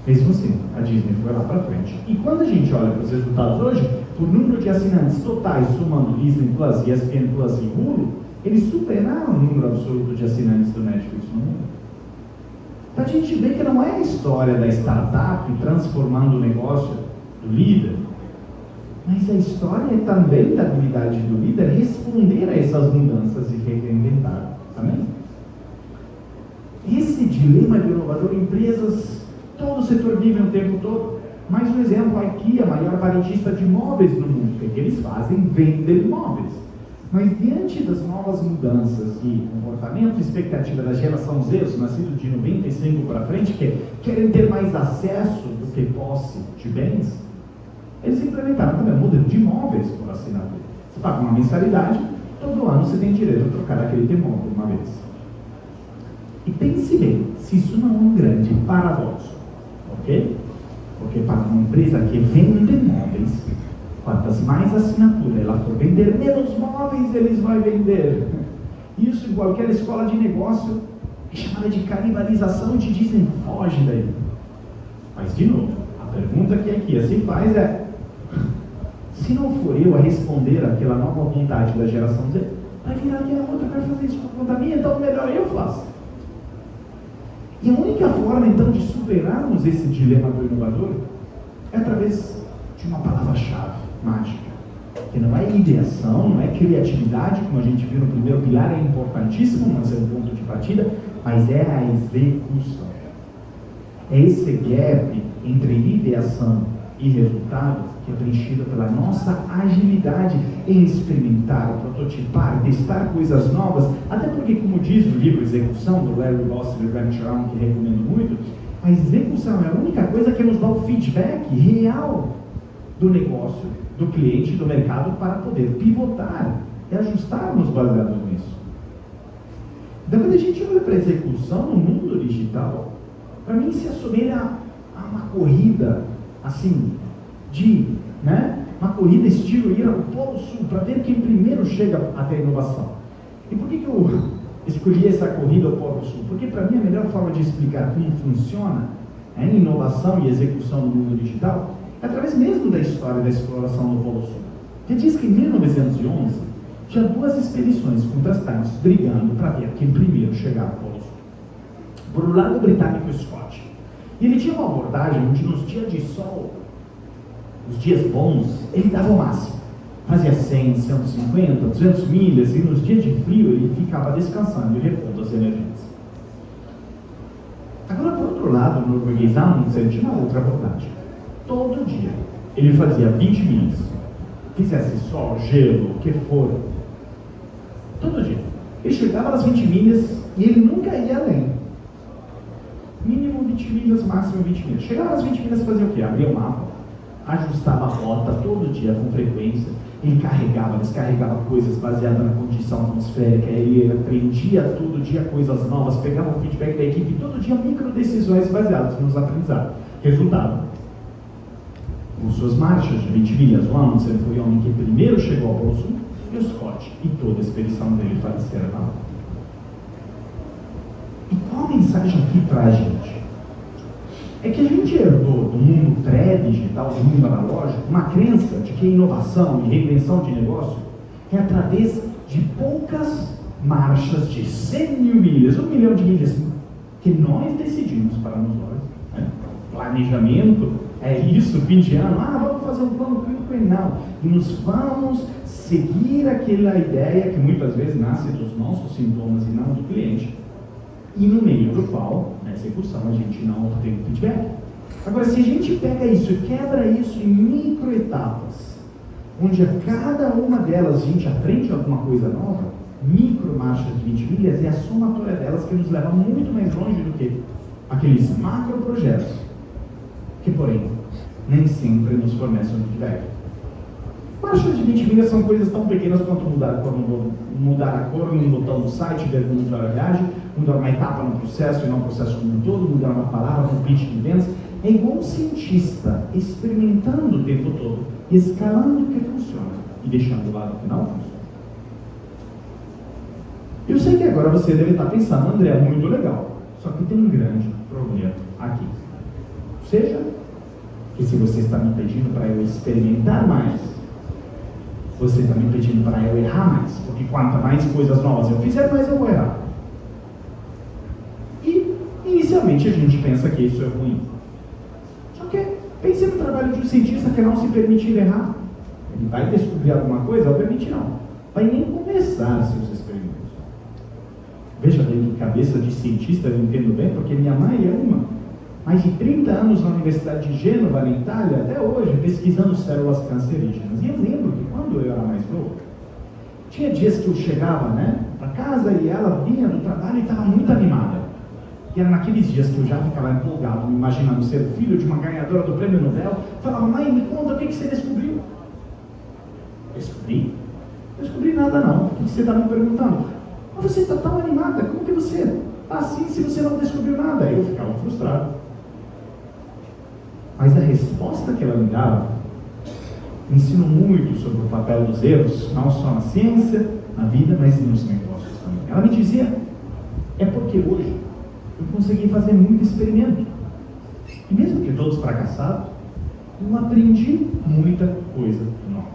Mesmo assim, a Disney foi lá para frente. E quando a gente olha para os resultados hoje, o número de assinantes totais, somando Disney Plus, ESPN Plus e Hulu, eles superaram o número absoluto de assinantes do Netflix no mundo. Então a gente vê que não é a história da startup transformando o negócio do líder, mas a história é também da habilidade do líder responder a essas mudanças e reinventar. Amém? Esse dilema de inovador, empresas, todo o setor vive o tempo todo. Mais um exemplo, a IKEA, a maior varejista de móveis no mundo. O que eles fazem? Vendem móveis. Mas diante das novas mudanças de comportamento e expectativa da geração Z, os nascidos de 95 para frente, que querem ter mais acesso do que posse de bens, eles implementaram também um modelo de imóveis por assinatura. Você paga uma mensalidade, todo ano você tem direito a trocar aquele imóvel uma vez. E pense bem, se isso não é um grande paradoxo, ok? Porque para uma empresa que vende imóveis, quantas mais assinaturas ela for vender, menos móveis eles vão vender. Isso em qualquer escola de negócio é chamada de canibalização e te dizem, foge daí. Mas, de novo, a pergunta que aqui se faz é: se não for eu a responder àquela nova vontade da geração Z, vai virar que a outra vai fazer isso por conta minha, então melhor eu faço. E a única forma, então, de superarmos esse dilema do inovador é através de uma palavra-chave mágica, que não é ideação, não é criatividade, como a gente viu no primeiro pilar, é importantíssimo, mas é um ponto de partida, mas é a execução. É esse gap entre ideação e resultado que é preenchido pela nossa agilidade em experimentar, prototipar, testar coisas novas, até porque, como diz o livro Execução, do Larry Boss e Grant Cardone, que recomendo muito, a execução é a única coisa que nos dá o feedback real do negócio, do cliente, do mercado, para poder pivotar e ajustarmos baseado nisso. Então, quando a gente olha para a execução no mundo digital, para mim se assemelha a uma corrida, assim, uma corrida estilo ir ao Polo Sul, para ver quem primeiro chega até a inovação. E por que eu escolhi essa corrida ao Polo Sul? Porque para mim a melhor forma de explicar como funciona a inovação e execução no mundo digital é através mesmo da história da exploração do Polo Sul. Que diz que em 1911 tinha duas expedições contrastantes brigando para ver quem primeiro chegava ao Polo Sul. Por um lado, o britânico Scott. E ele tinha uma abordagem onde nos dias de sol os dias bons, ele dava o máximo. Fazia 100, 150, 200 milhas, e nos dias de frio ele ficava descansando e repondo as energias. Agora, por outro lado, o norueguês Amundsen tinha uma outra abordagem. Todo dia ele fazia 20 milhas, fizesse sol, gelo, o que for. Todo dia. Ele chegava nas 20 milhas e ele nunca ia além. Mínimo 20 milhas, máximo 20 milhas. Chegava nas 20 milhas e fazia o quê? Abria o mapa, ajustava a rota todo dia com frequência. Ele carregava, descarregava coisas baseadas na condição atmosférica. Ele aprendia todo dia coisas novas, pegava o feedback da equipe, todo dia micro decisões baseadas nos aprendizados. Resultado: com suas marchas de 20 milhas, o Amundsen foi o homem que primeiro chegou ao Polo Sul, e o Scott e toda a expedição dele faleceram na hora. E qual a mensagem aqui para a gente? É que a gente herdou do mundo pré-digital, do mundo analógico, uma crença de que inovação e reinvenção de negócio é através de poucas marchas de 100 mil milhas, 1 milhão de milhas, que nós decidimos para nos olhos. Né? Planejamento é isso, fim de ano, vamos fazer um plano quinquenal e nos vamos seguir aquela ideia que muitas vezes nasce dos nossos sintomas e não do cliente, e no meio do qual, na execução, a gente não obtém feedback. Agora, se a gente pega isso e quebra isso em micro etapas, onde a cada uma delas a gente aprende alguma coisa nova, micro marchas de 20 milhas é a somatória delas que nos leva muito mais longe do que aqueles macro projetos, que porém nem sempre nos fornecem um feedback. Marchas de 20 milhas são coisas tão pequenas quanto mudar a cor num botão do site, ver como mudar a viagem, mudar uma etapa no processo e não o processo como um todo, mudar uma palavra no pitch de vendas. É igual um cientista experimentando o tempo todo, escalando o que funciona e deixando de lado o que não funciona. Eu sei que agora você deve estar pensando, André, é muito legal, só que tem um grande problema aqui. Ou seja, que se você está me pedindo para eu experimentar mais, você está me pedindo para eu errar mais, porque quanto mais coisas novas eu fizer, mais eu vou errar. E, inicialmente, a gente pensa que isso é ruim. Só que, pense no trabalho de um cientista que não se permitir errar. Ele vai descobrir alguma coisa, obviamente não. Vai nem começar seus experimentos. Veja bem que cabeça de cientista eu entendo bem, porque minha mãe é uma. Mais de 30 anos na Universidade de Gênova, na Itália, até hoje, pesquisando células cancerígenas. E eu lembro que quando eu era mais novo, tinha dias que eu chegava para casa e ela vinha do trabalho e estava muito animada. E era naqueles dias que eu já ficava empolgado, me imaginando ser filho de uma ganhadora do Prêmio Nobel. Falava, mãe, me conta o que você descobriu. Descobri? Não descobri nada não. O que você está me perguntando? Mas você está tão animada, como que você está assim se você não descobriu nada? Eu ficava frustrado. Mas a resposta que ela me dava me ensinou muito sobre o papel dos erros, não só na ciência, na vida, mas nos negócios também. Ela me dizia, é porque hoje eu consegui fazer muito experimento. E mesmo que todos fracassados, eu aprendi muita coisa nova.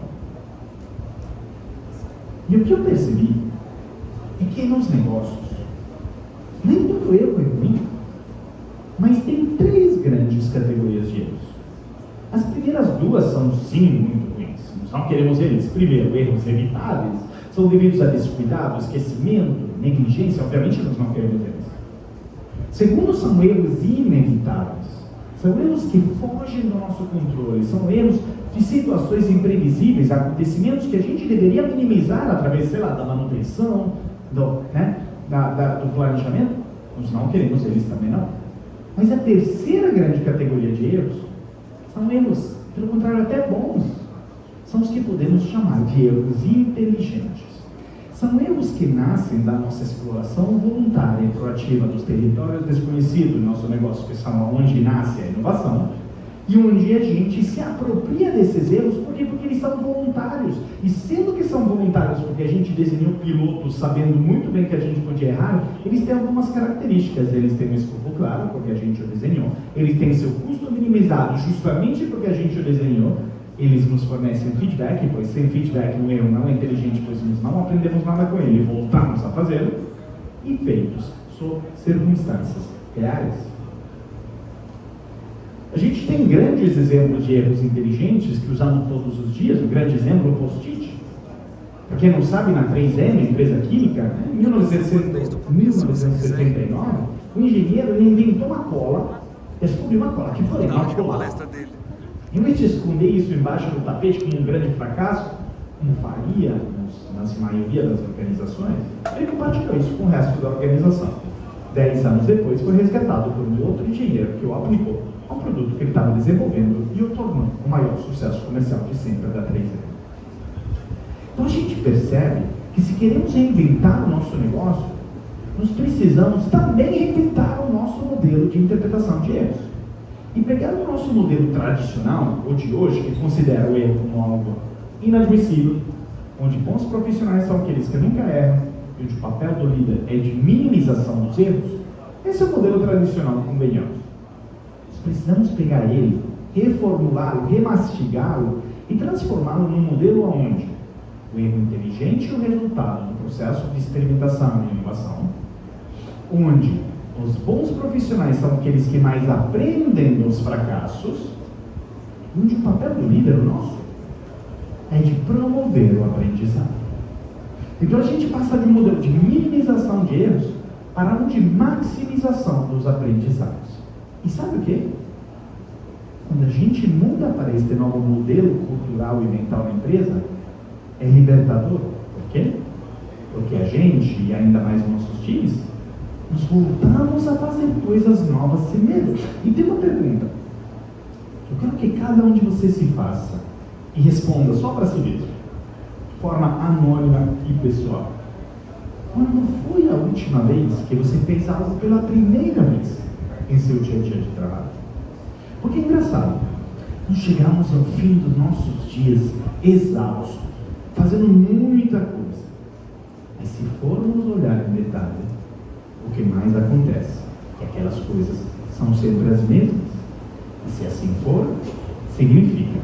E o que eu percebi é que nos negócios, nem todo erro é ruim, mas tem 3 grandes categorias de erros. As primeiras 2 são sim muito ruins. Nós não queremos eles. Primeiro, erros evitáveis, são devidos a descuidado, esquecimento, negligência, obviamente nós não queremos eles. Segundo, são erros inevitáveis. São erros que fogem do nosso controle, são erros de situações imprevisíveis, acontecimentos que a gente deveria minimizar através, da manutenção, do planejamento. Nós não queremos eles também não. Mas a terceira grande categoria de erros são erros, pelo contrário, até bons. São os que podemos chamar de erros inteligentes. São erros que nascem da nossa exploração voluntária e proativa dos territórios desconhecidos do nosso negócio, que são onde nasce a inovação, e onde a gente se apropria desses erros, porque eles são voluntários. E sendo que são voluntários, porque a gente desenhou pilotos sabendo muito bem que a gente podia errar, eles têm algumas características. Eles têm um escopo claro, porque a gente o desenhou. Eles têm seu custo minimizado, justamente porque a gente o desenhou. Eles nos fornecem um feedback, pois sem feedback um erro não é inteligente, pois nós não aprendemos nada com ele, voltamos a fazê-lo. E feitos sob circunstâncias reais. A gente tem grandes exemplos de erros inteligentes que usamos todos os dias. Um grande exemplo é o post-it. Para quem não sabe, na 3M, empresa química, em 1979, o engenheiro inventou uma cola, descobriu uma cola, que foi uma cola. Em vez de esconder isso embaixo do tapete como um grande fracasso, como faria nas maioria das organizações, ele compartilhou isso com o resto da organização. 10 anos depois foi resgatado por um outro engenheiro que o aplicou a um produto que ele estava desenvolvendo e o tornou o maior sucesso comercial de sempre da 3M. Então a gente percebe que se queremos reinventar o nosso negócio, nós precisamos também reinventar o nosso modelo de interpretação de erros. E pegar o nosso modelo tradicional, ou de hoje, que considera o erro como algo inadmissível, onde bons profissionais são aqueles que nunca erram, e onde o papel do líder é de minimização dos erros, esse é o modelo tradicional que convenhamos. Nós precisamos pegar ele, reformulá-lo, remastigá-lo e transformá-lo num modelo onde o erro inteligente é o resultado do processo de experimentação e inovação, onde os bons profissionais são aqueles que mais aprendem dos fracassos, onde o papel do líder, o nosso, é de promover o aprendizado. Então a gente passa de um modelo de minimização de erros para um de maximização dos aprendizados. E sabe o quê? Quando a gente muda para este novo modelo cultural e mental da empresa, é libertador. Por quê? Porque a gente, e ainda mais os nossos times, nos voltamos a fazer coisas novas sem medo. E tem uma pergunta. Eu quero que cada um de vocês se faça e responda só para si mesmo, de forma anônima e pessoal. Quando foi a última vez que você fez algo pela primeira vez em seu dia a dia de trabalho? Porque é engraçado, nós chegamos ao fim dos nossos dias exaustos, fazendo muita coisa. Mas se formos olhar em detalhe, o que mais acontece é que aquelas coisas são sempre as mesmas. E se assim for, significa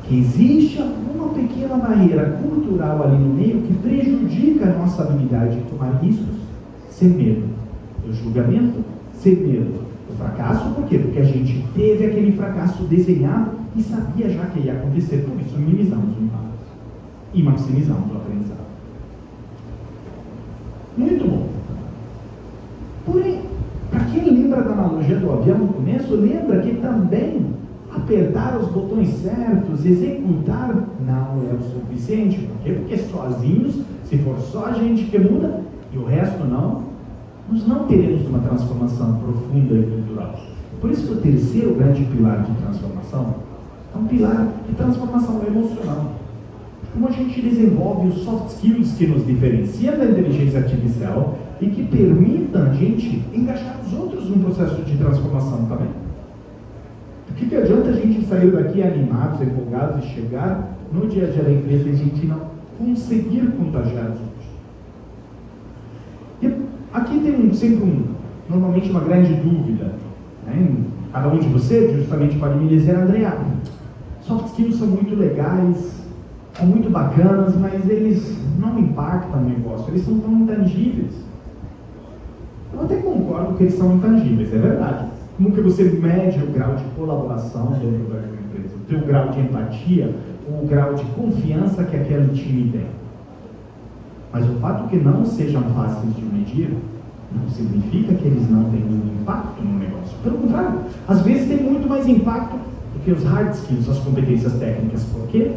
que existe alguma pequena barreira cultural ali no meio que prejudica a nossa habilidade de tomar riscos, sem medo do julgamento, sem medo do fracasso. Por quê? Porque a gente teve aquele fracasso desenhado e sabia já que ia acontecer, por isso minimizamos o impacto e maximizamos o aprendizado. Muito bom. Porém, para quem lembra da analogia do avião no começo, lembra que também apertar os botões certos, executar, não é o suficiente. Por quê? Porque sozinhos, se for só a gente que muda e o resto não, nós não teremos uma transformação profunda e cultural. Por isso que o terceiro grande pilar de transformação é um pilar de transformação emocional. Como a gente desenvolve os soft skills que nos diferenciam da inteligência artificial e que permitam a gente engajar os outros num processo de transformação também. O que adianta a gente sair daqui animados, empolgados e chegar no dia a dia da empresa e a gente não conseguir contagiar os outros? E aqui tem normalmente uma grande dúvida, né? Cada um de vocês justamente pode me dizer: André, soft skills são muito legais, são muito bacanas, mas eles não impactam o negócio, eles são tão intangíveis. Eu até concordo que eles são intangíveis, é verdade. Como que você mede o grau de colaboração dentro da empresa, o teu grau de empatia, o grau de confiança que aquele time tem. Mas o fato que não sejam fáceis de medir não significa que eles não tenham um impacto no negócio. Pelo contrário, às vezes tem muito mais impacto do que os hard skills, as competências técnicas. Por quê?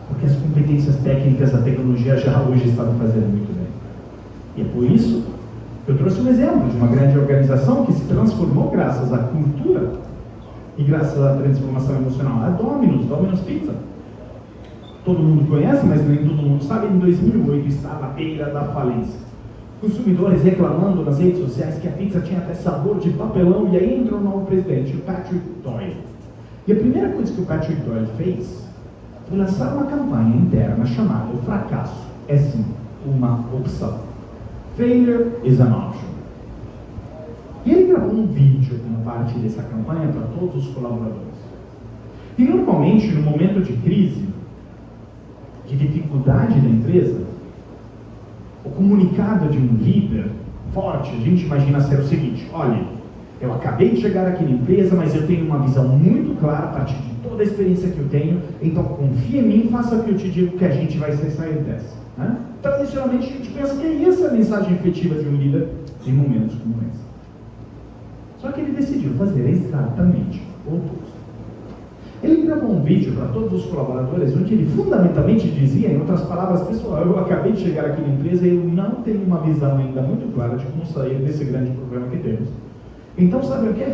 Porque as competências técnicas da tecnologia já hoje estão fazendo muito bem. E é por isso que eu trouxe um exemplo de uma grande organização que se transformou graças à cultura e graças à transformação emocional. A Domino's Pizza. Todo mundo conhece, mas nem todo mundo sabe. Em 2008 estava à beira da falência. Consumidores reclamando nas redes sociais que a pizza tinha até sabor de papelão, e aí entrou o novo presidente, o Patrick Doyle. E a primeira coisa que o Patrick Doyle fez foi lançar uma campanha interna chamada "O fracasso é sim uma opção". Failure is an option. E ele gravou um vídeo como parte dessa campanha para todos os colaboradores. E normalmente, no momento de crise, de dificuldade da empresa, o comunicado de um líder forte, a gente imagina ser o seguinte: olha, Eu acabei de chegar aqui na empresa, mas eu tenho uma visão muito clara a partir de toda a experiência que eu tenho, então confia em mim, faça o que eu te digo que a gente vai sair dessa. Né? Tradicionalmente a gente pensa que é essa a mensagem efetiva de um líder em momentos como esse. Só que ele decidiu fazer exatamente o oposto. Ele gravou um vídeo para todos os colaboradores, onde ele fundamentalmente dizia, em outras palavras, pessoal, eu acabei de chegar aqui na empresa e eu não tenho uma visão ainda muito clara de como sair desse grande problema que temos. Então, sabe o que?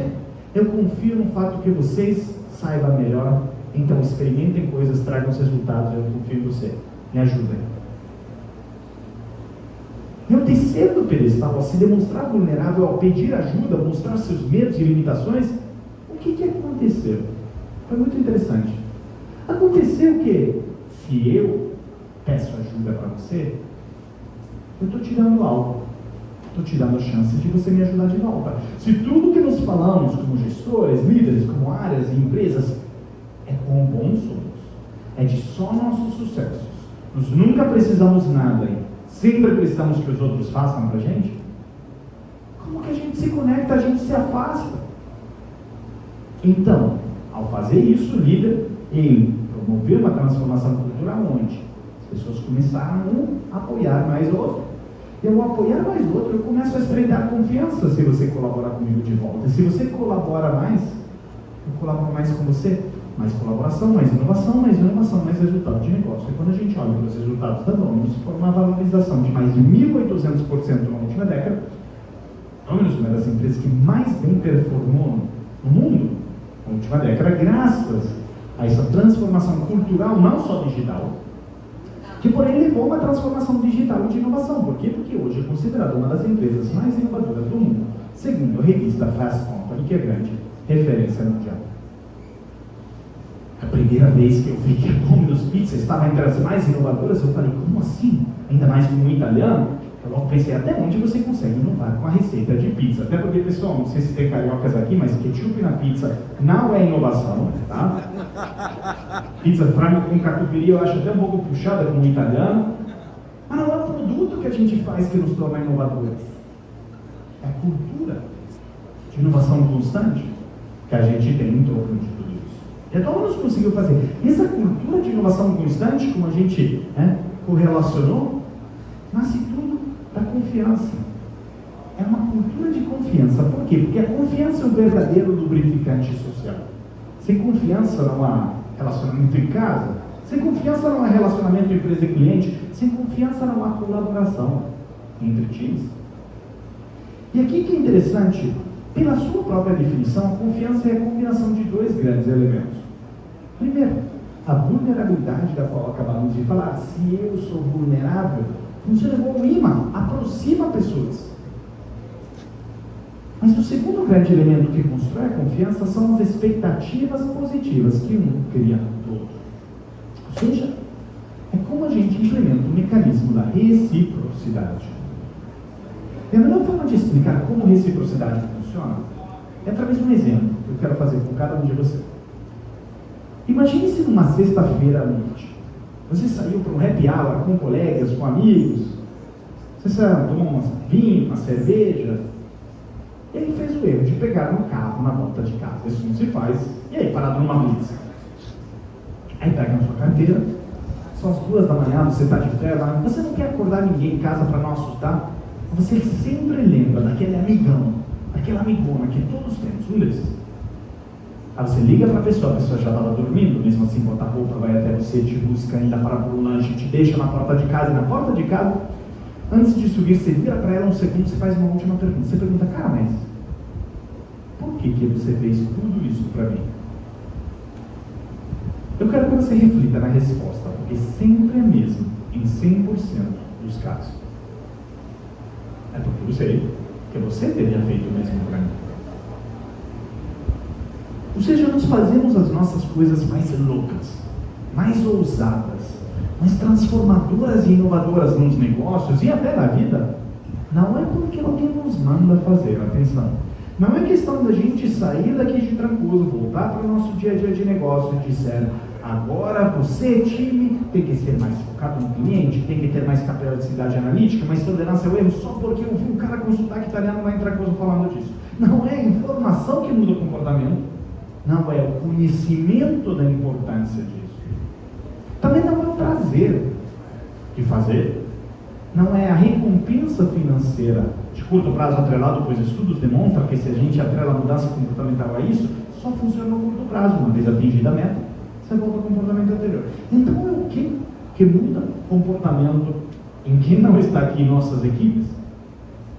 Eu confio no fato que vocês saibam melhor, então experimentem coisas, tragam os resultados, eu confio em você. Me ajudem. Eu descer do pedestal, a se demonstrar vulnerável, ao pedir ajuda, mostrar seus medos e limitações, o que aconteceu? Foi muito interessante. Aconteceu que, se eu peço ajuda para você, eu estou te dando algo. Estou te dando a chance de você me ajudar de volta. Se tudo que nós falamos como gestores, líderes, como áreas e empresas, é quão bons somos, é de só nossos sucessos, nós nunca precisamos nada, sempre precisamos que os outros façam para a gente, como que a gente se conecta, a gente se afasta? Então, ao fazer isso, o líder, ele promoveu uma transformação cultural onde as pessoas começaram a apoiar mais o outro. Eu apoiar mais o outro, eu começo a estreitar a confiança se você colaborar comigo de volta. Se você colabora mais, eu colaboro mais com você. Mais colaboração, mais inovação, mais resultado de negócio. E quando a gente olha para os resultados da Domino's, foi uma valorização de mais de 1.800% na última década. Domino's é uma das empresas que mais bem performou no mundo na última década, graças a essa transformação cultural, não só digital, que porém levou a uma transformação digital de inovação. Por quê? Porque hoje é considerada uma das empresas mais inovadoras do mundo, segundo a revista Fast Company, que é grande referência mundial. A primeira vez que eu vi que a Domino's Pizza estava entre as mais inovadoras, eu falei, como assim? Ainda mais como um italiano? Eu logo pensei, até onde você consegue inovar com a receita de pizza? Até porque, pessoal, não sei se tem cariocas aqui, mas ketchup na pizza não é inovação, tá? Pizza frango com catupiry eu acho até um pouco puxada como um italiano, mas não é o produto que a gente faz que nos torna inovadores. É a cultura de inovação constante que a gente tem em torno de tudo isso. E a Domino's conseguiu fazer essa cultura de inovação constante, como a gente correlacionou, nasce tudo da confiança. É uma cultura de confiança. Por quê? Porque a confiança é um verdadeiro lubrificante social. Sem confiança não há relacionamento em casa, sem confiança não há relacionamento empresa e cliente, sem confiança não há colaboração entre times. E aqui que é interessante, pela sua própria definição, a confiança é a combinação de dois grandes elementos. Primeiro, a vulnerabilidade da qual acabamos de falar. Se eu sou vulnerável, funciona igual um imã, aproxima pessoas. Mas o segundo grande elemento que constrói a confiança são as expectativas positivas que um cria do outro. Ou seja, é como a gente implementa o mecanismo da reciprocidade. E a melhor forma de explicar como reciprocidade funciona é através de um exemplo que eu quero fazer com cada um de vocês. Imagine se numa sexta-feira à noite, você saiu para um happy hour com colegas, com amigos, você tomou um vinho, uma cerveja, e aí fez o erro de pegar um carro na volta de casa. Isso não se faz. E aí, parado numa blitz. Aí pega na sua carteira, são as 2 da manhã, você está de pé lá, você não quer acordar ninguém em casa para não assustar, você sempre lembra daquele amigão, daquela amigona que todos temos, um desses. Aí você liga para a pessoa já estava dormindo, mesmo assim bota a roupa, vai até você, te busca, ainda para o lanche, te deixa na porta de casa, e na porta de casa, antes de subir, você vira para ela um segundo, você faz uma última pergunta. Você pergunta, cara, mas por que você fez tudo isso para mim? Eu quero que você reflita na resposta, porque sempre é mesmo, em 100% dos casos. É porque eu sei que você teria feito o mesmo para mim. Ou seja, nós fazemos as nossas coisas mais loucas, mais ousadas, mais transformadoras e inovadoras nos negócios e até na vida, não é porque alguém nos manda fazer, atenção. Não é questão da gente sair daqui de Trancoso, voltar para o nosso dia a dia de negócio e disser, agora você, time, tem que ser mais focado no cliente, tem que ter mais capacidade analítica, mais tolerância ao erro, só porque eu vi um cara com sotaque italiano lá em Trancoso falando disso. Não é a informação que muda o comportamento. Não é o conhecimento da importância disso. Também não é o prazer de fazer. Não é a recompensa financeira de curto prazo atrelado, pois estudos demonstram que se a gente atrela a mudança comportamental a isso, só funciona no curto prazo. Uma vez atingida a meta, você volta ao comportamento anterior. Então é o que muda o comportamento em quem não está aqui em nossas equipes?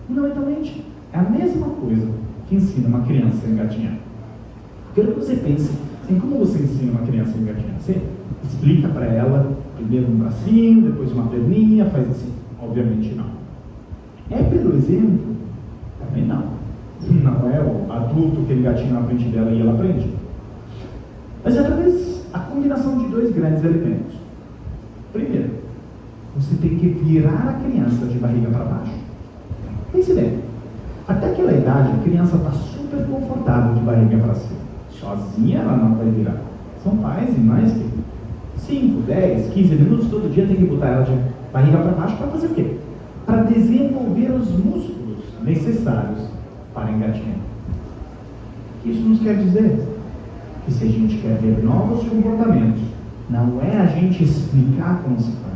Fundamentalmente, é a mesma coisa que ensina uma criança a engatinhar. Quero que você pense em como você ensina uma criança a engatinhar. Você explica para ela, primeiro um bracinho, depois uma perninha, faz assim. Obviamente não. É pelo exemplo? Também não. Não é o adulto que engatinha na frente dela e ela aprende. Mas é através da combinação de dois grandes elementos. Primeiro, você tem que virar a criança de barriga para baixo. Pense bem, até aquela idade a criança está super confortável de barriga para cima. Sozinha ela não vai virar. São pais e mães que 5, 10, 15 minutos todo dia tem que botar ela de barriga para baixo para fazer o quê? Para desenvolver os músculos necessários para engatinhar. O que isso nos quer dizer? Que se a gente quer ver novos comportamentos, não é a gente explicar como se faz,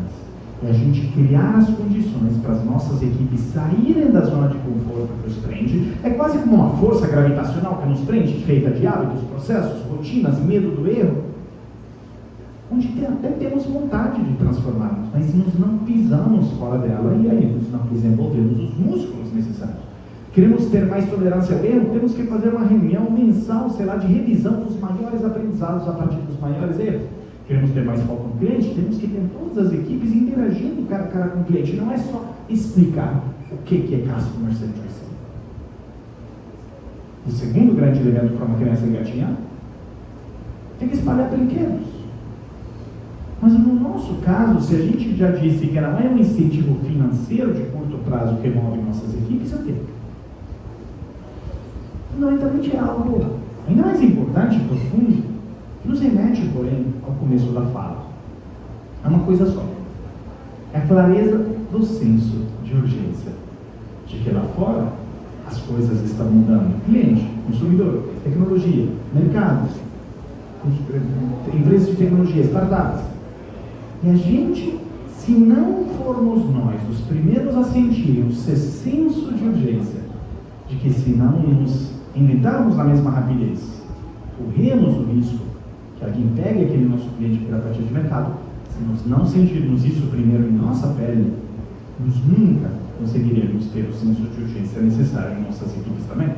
é a gente criar as condições para as nossas equipes saírem da zona de conforto que os prende. É quase como uma força gravitacional que nos prende, feita de hábitos, processos, rotinas, medo do erro, onde até temos vontade de transformarmos, mas nós não pisamos fora dela e aí nós não desenvolvemos os músculos necessários. Queremos ter mais tolerância ao erro, temos que fazer uma reunião mensal, sei lá, de revisão dos maiores aprendizados a partir dos maiores erros. Queremos ter mais foco no cliente, temos que ter todas as equipes interagindo cara a cara com o cliente. Não é só explicar o que é Customer Centricity. O segundo grande elemento para uma criança engatinhar, tem que espalhar brinquedos. Mas no nosso caso, se a gente já disse que não é um incentivo financeiro de curto prazo que move nossas equipes, é o quê? Fundamentalmente é algo ainda mais importante, profundo, que nos remete, porém, ao começo da fala. É uma coisa só. É a clareza do senso de urgência. De que lá fora, as coisas estão mudando. Cliente, consumidor, tecnologia, mercados, empresas de tecnologia, startups. E a gente, se não formos nós os primeiros a sentir o senso de urgência, de que se não nos inventarmos na mesma rapidez, corremos o risco que alguém pegue aquele nosso cliente pela fatia de mercado, se nós não sentirmos isso primeiro em nossa pele, nós nunca conseguiremos ter o senso de urgência necessário em nossas equipes também.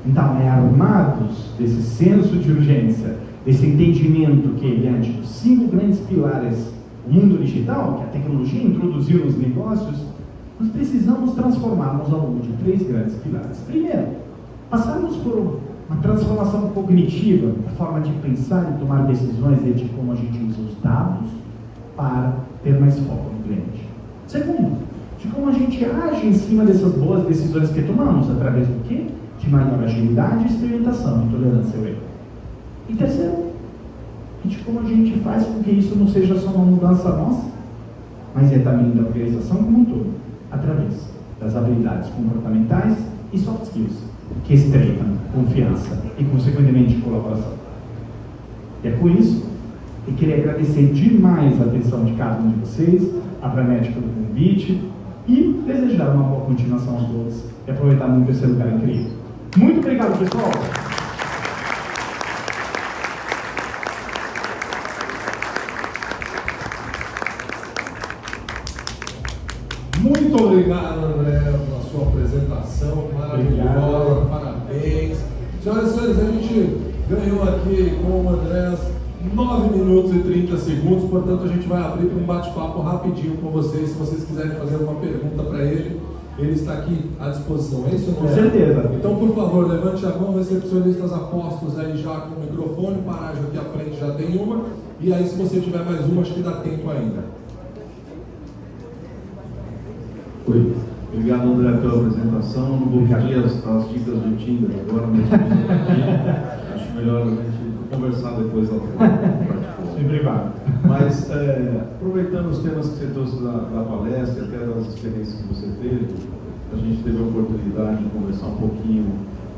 Então, é armados desse senso de urgência, desse entendimento que, diante dos 5 grandes pilares do mundo digital, que a tecnologia introduziu nos negócios, nós precisamos transformarmos ao longo de 3 grandes pilares. Primeiro, passarmos por uma transformação cognitiva, a forma de pensar e tomar decisões de como a gente usa os dados para ter mais foco no cliente. Segundo, de como a gente age em cima dessas boas decisões que tomamos, através do quê? De maior agilidade, experimentação e tolerância ao erro. E terceiro, de como a gente faz com que isso não seja só uma mudança nossa, mas é também da organização como um todo, através das habilidades comportamentais e soft skills, que estreitam confiança e, consequentemente, colaboração. E é por isso que queria agradecer demais a atenção de cada um de vocês, a Pranet pelo convite e desejar uma boa continuação a todos e aproveitar muito esse lugar incrível. Muito obrigado, pessoal! Muito obrigado, André, pela sua apresentação maravilhosa, parabéns. Senhoras e senhores, a gente ganhou aqui com o André 9 minutos e 30 segundos, portanto a gente vai abrir para um bate-papo rapidinho com vocês. Se vocês quiserem fazer alguma pergunta para ele, ele está aqui à disposição. É isso, André? Com certeza. Então, por favor, levante a mão, recepcionistas apostos aí já com o microfone, Parágio aqui à frente já tem uma, e aí se você tiver mais uma, acho que dá tempo ainda. Oi, obrigado, André, pela apresentação. Não vou pedir as dicas do Tinder agora, mas acho melhor a gente conversar depois lá fora. Em privado. Mas, aproveitando os temas que você trouxe da palestra, até das experiências que você teve, A gente teve a oportunidade de conversar um pouquinho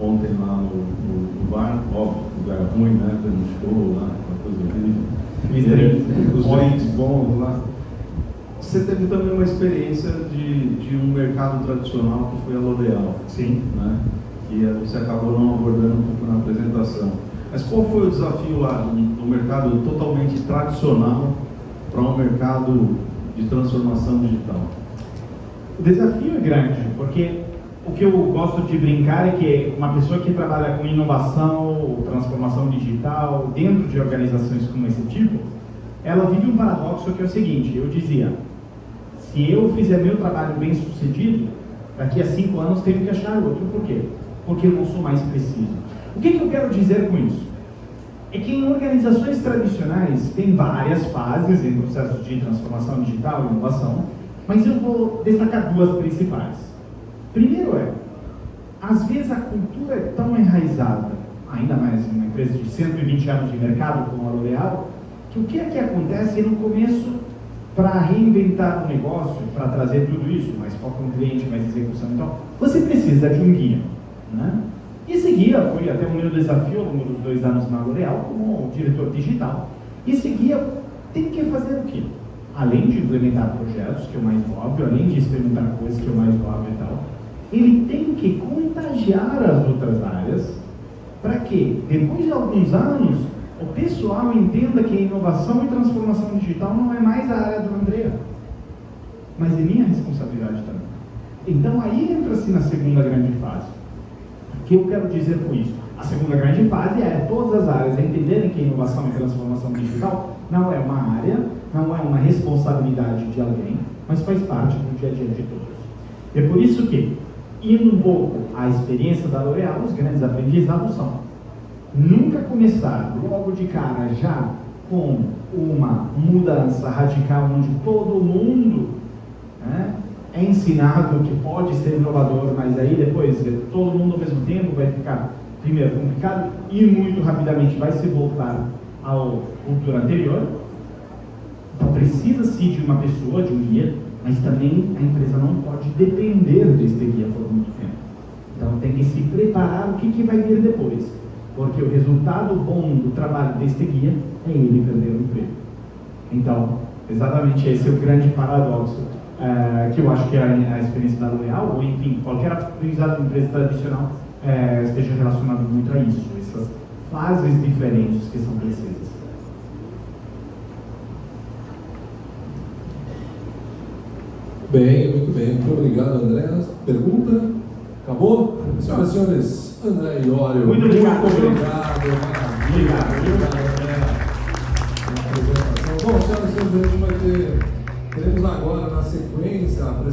ontem lá no bar, óbvio, lugar ruim, né? Tendo show lá, uma coisa horrível. Os drinks bons lá. Você teve também uma experiência de um mercado tradicional que foi a L'Oréal. Sim. Né? Que você acabou não abordando um pouco na apresentação. Mas qual foi o desafio lá do mercado totalmente tradicional para um mercado de transformação digital? O desafio é grande, porque o que eu gosto de brincar é que uma pessoa que trabalha com inovação, transformação digital, dentro de organizações como esse tipo, ela vive um paradoxo que é o seguinte: eu dizia, se eu fizer meu trabalho bem sucedido, daqui a 5 anos tenho que achar outro. Por quê? Porque eu não sou mais preciso. O que eu quero dizer com isso? É que em organizações tradicionais tem várias fases em processos de transformação digital e inovação, mas eu vou destacar 2 principais. Primeiro às vezes a cultura é tão enraizada, ainda mais em uma empresa de 120 anos de mercado como a L'Oréal, que o que é que acontece no começo, para reinventar o negócio, para trazer tudo isso, mais foco no cliente, mais execução e tal, você precisa de um guia, né? Esse guia foi até o meu desafio ao longo dos 2 anos na L'Oréal como diretor digital. Esse guia tem que fazer o quê? Além de implementar projetos, que é o mais óbvio, além de experimentar coisas, que é o mais óbvio e tal, ele tem que contagiar as outras áreas para que, depois de alguns anos, o pessoal entenda que a inovação e transformação digital não é mais a área do André, mas é minha responsabilidade também. Então aí entra-se na segunda grande fase. O que eu quero dizer com isso? A segunda grande fase é todas as áreas entenderem que a inovação e transformação digital não é uma área, não é uma responsabilidade de alguém, mas faz parte do dia a dia de todos. É por isso que, indo um pouco à experiência da L'Oréal, os grandes aprendizados são nunca começar logo de cara já com uma mudança radical onde todo mundo, né, é ensinado que pode ser inovador, mas aí depois todo mundo ao mesmo tempo vai ficar, primeiro, complicado e muito rapidamente vai se voltar à cultura anterior. Então precisa-se de uma pessoa, de um guia, mas também a empresa não pode depender desse guia por muito tempo. Então tem que se preparar o que vai vir depois, porque o resultado bom do trabalho desse guia é ele perder o emprego. Então, exatamente esse é o grande paradoxo que eu acho que a experiência da L'Oréal, ou enfim, qualquer aprendizado de empresa tradicional esteja relacionado muito a isso, essas fases diferentes que são precisas. Bem, muito bem. Muito obrigado, André. Pergunta? Acabou? Senhoras e senhores, André Iorio. Muito obrigado. Maravilha. Obrigado, André. Bom, senhoras e senhores, a gente teremos agora na sequência a apresentação.